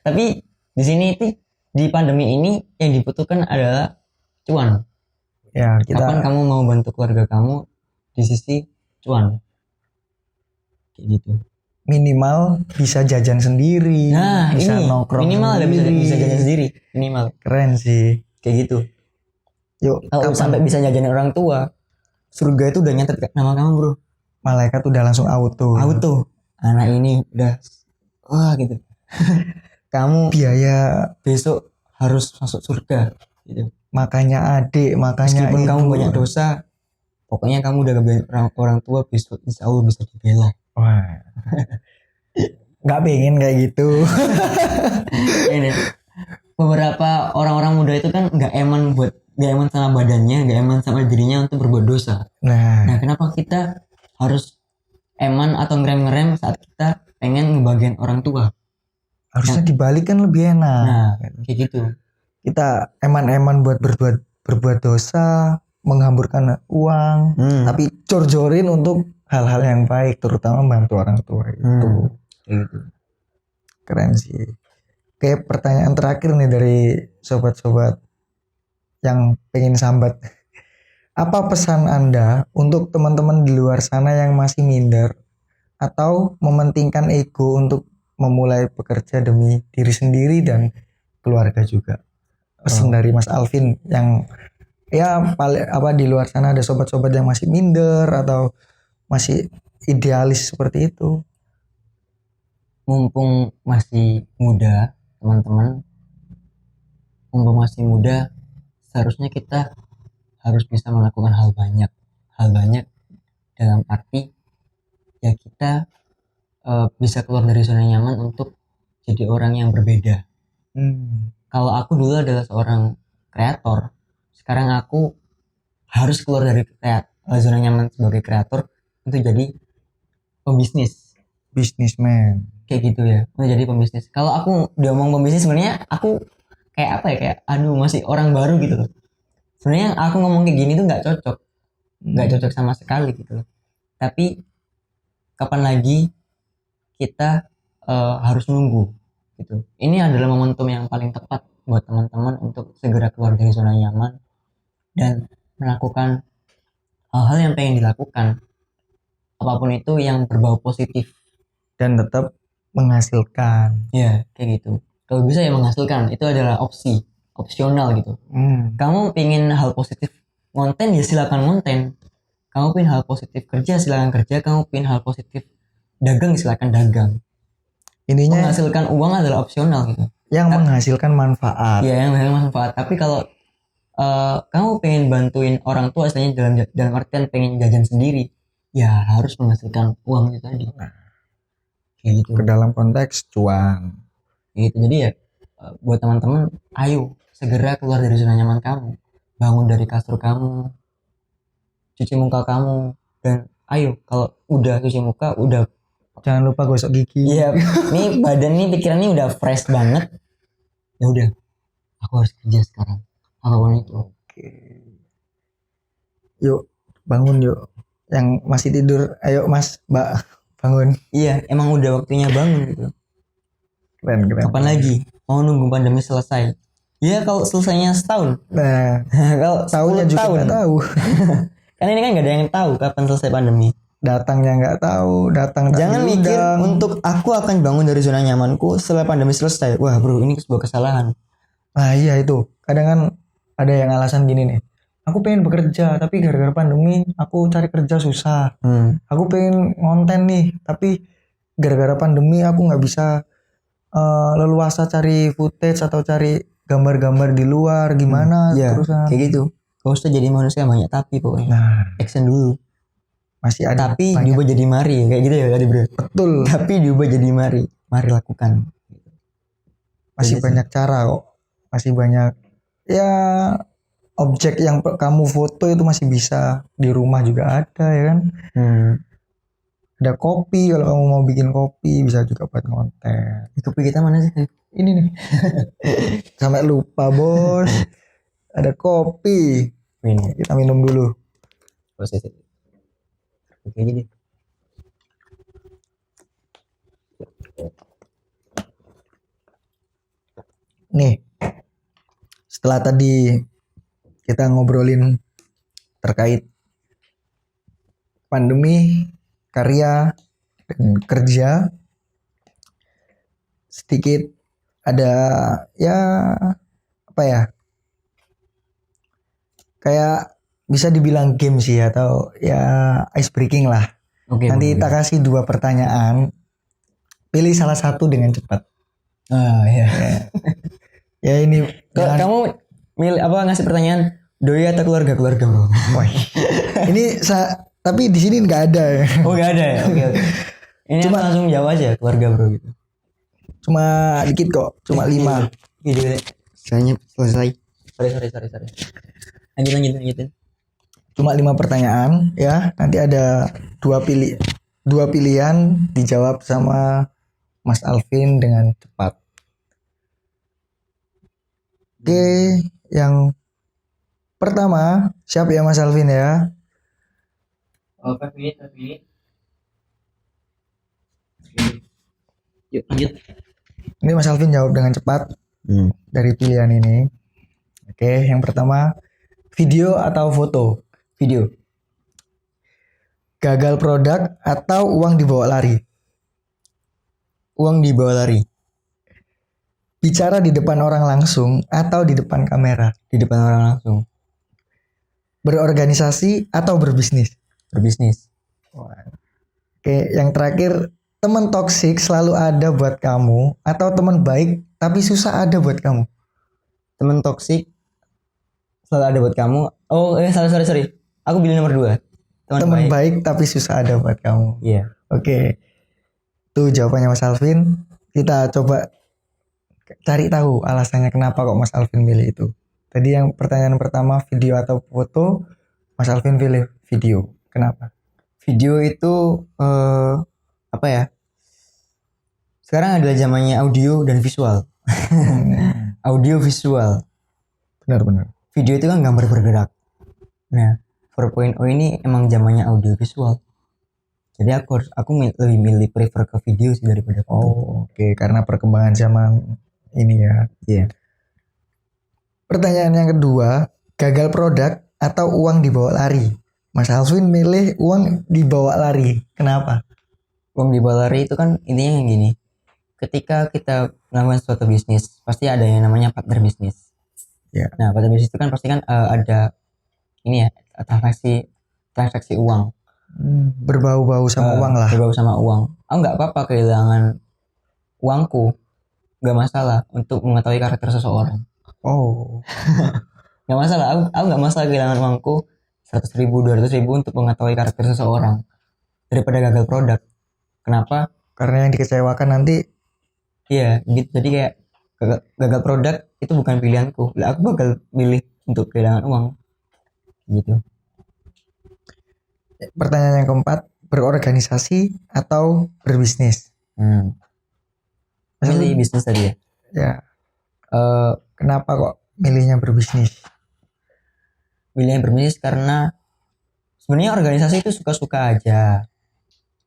Tapi di sini di pandemi ini yang dibutuhkan adalah cuan ya. Kapan kamu mau bantu keluarga kamu di sisi cuan kayak gitu. Minimal bisa jajan sendiri, bisa nongkrong minimal sendiri. bisa jajan sendiri minimal. Keren sih kayak gitu. Yuk, kalau sampai bisa jajanin orang tua, surga itu udah nyatet nama kamu bro. Malaikat udah langsung auto. Anak ini udah gitu. Kamu biaya besok harus masuk surga gitu. Makanya meskipun kamu banyak dosa, pokoknya kamu udah ngebelain orang tua, besok insya Allah bisa dibela. Wah. Nggak pengen kayak gitu. Ini beberapa orang-orang muda itu kan nggak eman sama badannya, nggak eman sama dirinya untuk berbuat dosa. Nah, Nah, kenapa kita harus eman atau ngerem-ngerem saat kita pengen ngebagian orang tua? harusnya dibalik kan lebih enak. Nah, kayak gitu. Kita eman-eman buat berbuat dosa, menghamburkan uang, tapi jor-jorin untuk hal-hal yang baik, terutama bantu orang tua itu. Kayak gitu. Keren sih. Kayak pertanyaan terakhir nih dari sobat-sobat yang pengen sambat. Apa pesan Anda untuk teman-teman di luar sana yang masih minder atau mementingkan ego untuk memulai bekerja demi diri sendiri dan keluarga juga? Pesan dari Mas Alvin yang ya paling apa di luar sana ada sobat-sobat yang masih minder atau masih idealis seperti itu. Mumpung masih muda, teman-teman, seharusnya kita harus bisa melakukan hal banyak dalam arti ya kita bisa keluar dari zona nyaman untuk jadi orang yang berbeda. Kalau aku dulu adalah seorang kreator, sekarang aku harus keluar dari zona nyaman sebagai kreator untuk jadi pembisnis. Businessman. Kayak gitu ya, mau jadi pembisnis. Kalau aku udah ngomong pembisnis, sebenarnya aku kayak apa ya, kayak aduh masih orang baru gitu loh. Sebenarnya aku ngomong kayak gini tuh nggak cocok sama sekali gitu loh. Tapi kapan lagi kita harus nunggu gitu. Ini adalah momentum yang paling tepat buat teman-teman untuk segera keluar dari zona nyaman dan melakukan hal-hal yang pengen dilakukan, apapun itu yang berbau positif dan tetap menghasilkan. ya, kayak gitu. Kalau bisa ya menghasilkan, itu adalah opsional gitu. Kamu pengen hal positif konten ya silakan konten, kamu pengen hal positif kerja silakan kerja, kamu pengen hal positif dagang silakan dagang. Ininya Menghasilkan uang adalah opsional gitu, yang menghasilkan manfaat. ya yang menghasilkan manfaat. Tapi kalau kamu pengen bantuin orang tua istilahnya dalam artian pengen jajan sendiri, ya harus menghasilkan uang itu tadi. Kayak gitu. Ke dalam konteks cuan. Gitu. Jadi ya buat teman-teman, ayo segera keluar dari zona nyaman kamu, bangun dari kasur kamu, cuci muka kamu, dan ayo kalau udah cuci muka udah Jangan lupa gosok gigi. iya, nih badan nih pikiran nih udah fresh banget, ya udah aku harus kerja sekarang apapun itu. Oke. Yuk bangun yuk. Yang masih tidur, ayo Mas, Mbak, bangun. Iya, emang udah waktunya bangun gitu. Keren. Kapan lagi? Mau nunggu pandemi selesai? Ya kalau selesainya setahun. Nah, Kalau tahunnya 10 juga tahun. nggak tahu. Kan ini kan nggak ada yang tahu kapan selesai pandemi. Datangnya nggak tahu, datang tak Jangan mikir diundang. untuk aku akan bangun dari zona nyamanku setelah pandemi selesai. Wah bro, ini sebuah kesalahan. Nah iya itu. Kadang kan ada yang alasan gini nih. Aku pengen bekerja, tapi gara-gara pandemi aku cari kerja susah. Aku pengen ngonten nih, tapi gara-gara pandemi aku nggak bisa leluasa cari footage atau cari gambar-gambar di luar. Gimana Ya, terusan? kayak gitu. Gak usah jadi manusia banyak tapi pokoknya. Nah, Action dulu. masih ada Tapi banyak. diubah jadi mari, kayak gitu ya tadi bro. Betul. Tapi diubah jadi mari. Mari lakukan. Masih Jadi banyak cara kok. Masih banyak ya objek yang kamu foto itu masih bisa di rumah juga ada ya kan. Ada kopi, kalau kamu mau bikin kopi bisa juga buat konten. kopi kita mana sih? Ini nih. Sampai lupa bos. Ada kopi. Ini. Kita minum dulu. Proses. Oke gini. Nih. Setelah tadi kita ngobrolin terkait pandemi, karya, dan kerja, sedikit ada ya apa ya, kayak bisa dibilang game sih atau ya ice breaking lah. Oke. Nanti kita kasih 2 pertanyaan, pilih salah satu dengan cepat. Ah ya. Ya ini Kamu milih apa ngasih pertanyaan Doi atau keluarga bro? Wah. Ini tapi di sini nggak ada ya. Oh nggak ada ya. Oke. Ini Cuma- aku langsung jawab aja keluarga bro gitu. Cuma dikit kok, cuma 5. Gitu. Soalnya selesai. Sorry. Lanjutin. Cuma 5 pertanyaan ya. Nanti ada dua pilihan dijawab sama Mas Alvin dengan cepat. Oke, yang pertama siap ya Mas Alvin ya? Oh, 5 minutes. Yuk lanjut. Ini Mas Alvin jawab dengan cepat dari pilihan ini. Oke, yang pertama video atau foto? Video. Gagal produk atau uang dibawa lari? Uang dibawa lari. Bicara di depan orang langsung atau di depan kamera? Di depan orang langsung. Berorganisasi atau berbisnis? Berbisnis. Oke, yang terakhir, teman toksik selalu ada buat kamu atau teman baik tapi susah ada buat kamu? Teman toksik selalu ada buat kamu. Oh, sorry. Aku pilih nomor 2. Teman baik tapi susah ada buat kamu. Iya. Oke. Tuh jawabannya Mas Alvin. Kita coba cari tahu alasannya kenapa kok Mas Alvin milih itu. Tadi yang pertanyaan pertama video atau foto, Mas Alvin pilih video. Kenapa? Video itu apa ya? Sekarang adalah zamannya audio dan visual. Audio visual. Benar-benar. Video itu kan gambar bergerak. Nah, 4.0 ini emang zamannya audio visual. Jadi lebih milih prefer ke video sih daripada foto. Oh, oke. Karena perkembangan zaman ini ya. Iya. Pertanyaan yang kedua, gagal produk atau uang dibawa lari? Mas Alvin milih uang dibawa lari. Kenapa? Uang dibawa lari itu kan intinya yang gini. Ketika kita melakukan suatu bisnis, pasti ada yang namanya partner bisnis. Ya. Nah, partner bisnis itu kan pasti kan ada ini ya, transaksi uang. Berbau-bau sama uang lah. Berbau sama uang. Aku nggak apa-apa kehilangan uangku, nggak masalah untuk mengetahui karakter seseorang. Oh, Nggak masalah, aku nggak masalah kehilangan uangku 100.000, 200.000 untuk mengetahui karakter seseorang daripada gagal produk. Kenapa? karena yang dikecewakan nanti. Iya, gitu. Jadi kayak gagal produk itu bukan pilihanku. Lah, aku bakal milih untuk kehilangan uang. Gitu. Pertanyaan yang keempat, berorganisasi atau berbisnis? Milih bisnis tadi ya. Ya. Kenapa kok milihnya berbisnis? Milih berbisnis karena sebenarnya organisasi itu suka-suka aja.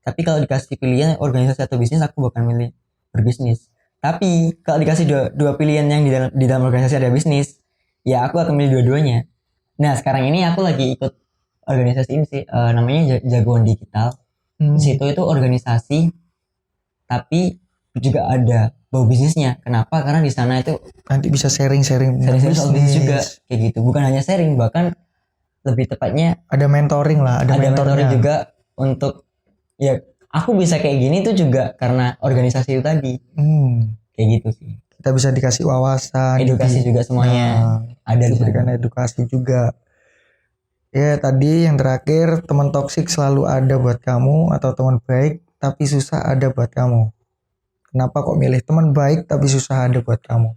Tapi kalau dikasih pilihan organisasi atau bisnis, aku bakal milih berbisnis. Tapi kalau dikasih dua pilihan yang di dalam organisasi ada bisnis, ya aku akan milih dua-duanya. Nah, sekarang ini aku lagi ikut organisasi ini sih, namanya Jagoan Digital. Di situ itu organisasi, tapi juga ada bau bisnisnya. Kenapa? Karena di sana itu Nanti bisa sharing-sharing soal bisnis juga, kayak gitu. Bukan hanya sharing, bahkan lebih tepatnya ada mentoring lah, ada mentoring juga untuk ya aku bisa kayak gini tuh juga karena organisasi itu tadi. Kayak gitu sih. Kita bisa dikasih wawasan, edukasi juga semuanya. Ada diberikan edukasi juga. Ya tadi yang terakhir, teman toksik selalu ada buat kamu atau teman baik tapi susah ada buat kamu? Kenapa kok milih teman baik tapi susah ada buat kamu?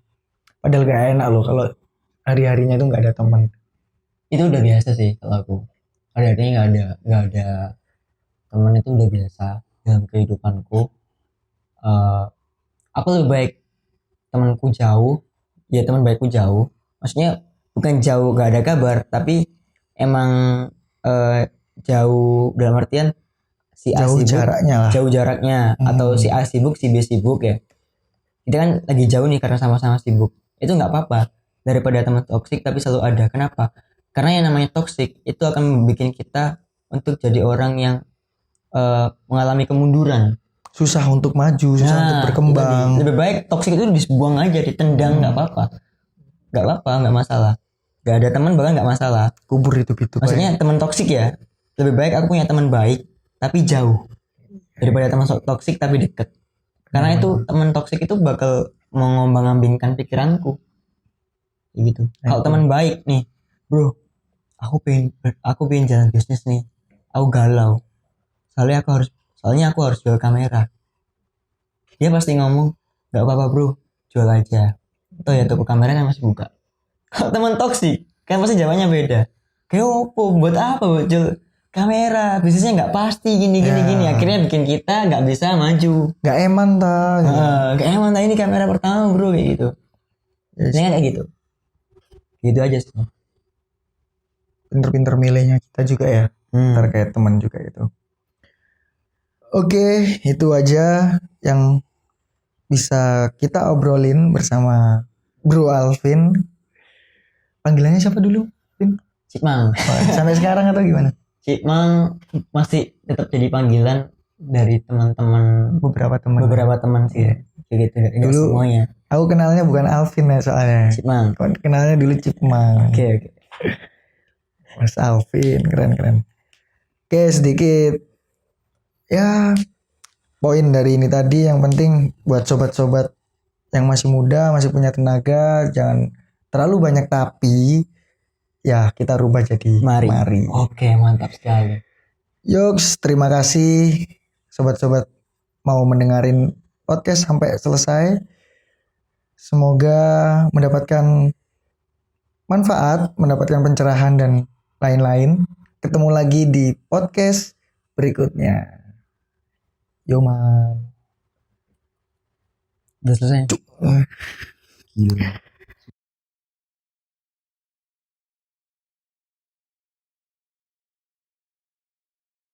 Padahal gak enak loh kalau hari-harinya itu gak ada teman. Itu udah biasa sih kalau aku. Hari-harinya nggak ada teman, itu udah biasa dalam kehidupanku. Aku lebih baik temanku jauh, ya teman baikku jauh. Maksudnya bukan jauh gak ada kabar, tapi emang jauh dalam artian si A Jauh sibuk, jaraknya lah. jauh jaraknya, atau si A sibuk, si B sibuk ya. Kita kan lagi jauh nih karena sama-sama sibuk. Itu nggak apa-apa daripada teman toksik tapi selalu ada. Kenapa? Karena yang namanya toksik itu akan membuat kita untuk jadi orang yang mengalami kemunduran. Susah untuk maju, susah untuk berkembang. Lebih baik toksik itu dibuang aja, ditendang, nggak apa-apa, nggak masalah. Gak ada teman bahkan nggak masalah. Kubur itu. Maksudnya teman toksik ya. Lebih baik aku punya teman baik tapi jauh daripada teman toksik tapi deket. Karena itu teman toksik itu bakal mengombang-ambingkan pikiranku. Gitu. Kalau teman baik nih, bro, aku pengen jalan bisnis nih, aku galau, soalnya aku harus jual kamera. Dia pasti ngomong, nggak apa-apa bro, jual aja, toh ya toko kamera kan masih buka. Kalau teman toksik kan pasti jawabannya beda, kayak opo buat apa buat jual kamera, bisnisnya nggak pasti gini gini Ya. gini, akhirnya bikin kita nggak bisa maju. Gak eman ta gitu. Kayak mana ini kamera pertama bro, kayak gitu. Biasanya kayak gitu aja sih. Pinter-pinter milihnya kita juga ya, terkait teman juga gitu. Oke, itu aja yang bisa kita obrolin bersama Bro Alvin. Panggilannya siapa dulu, Vin? Cipmang. Sampai sekarang atau gimana? Cipmang masih tetap jadi panggilan dari teman-teman, Beberapa teman sih. Kayak gitu, enggak Dulu semuanya. aku kenalnya bukan Alvin ya soalnya. Cipmang. Kenalnya dulu Cipmang. Oke. Mas Alvin, keren. Oke, sedikit ya poin dari ini tadi, yang penting buat sobat-sobat yang masih muda, masih punya tenaga, jangan terlalu banyak tapi ya kita rubah jadi mari. Oke, mantap sekali. Yoks, terima kasih sobat-sobat mau mendengarin podcast sampai selesai. Semoga mendapatkan manfaat, mendapatkan pencerahan dan lain-lain. Ketemu lagi di podcast berikutnya. Yo man. Udah selesai. Gila.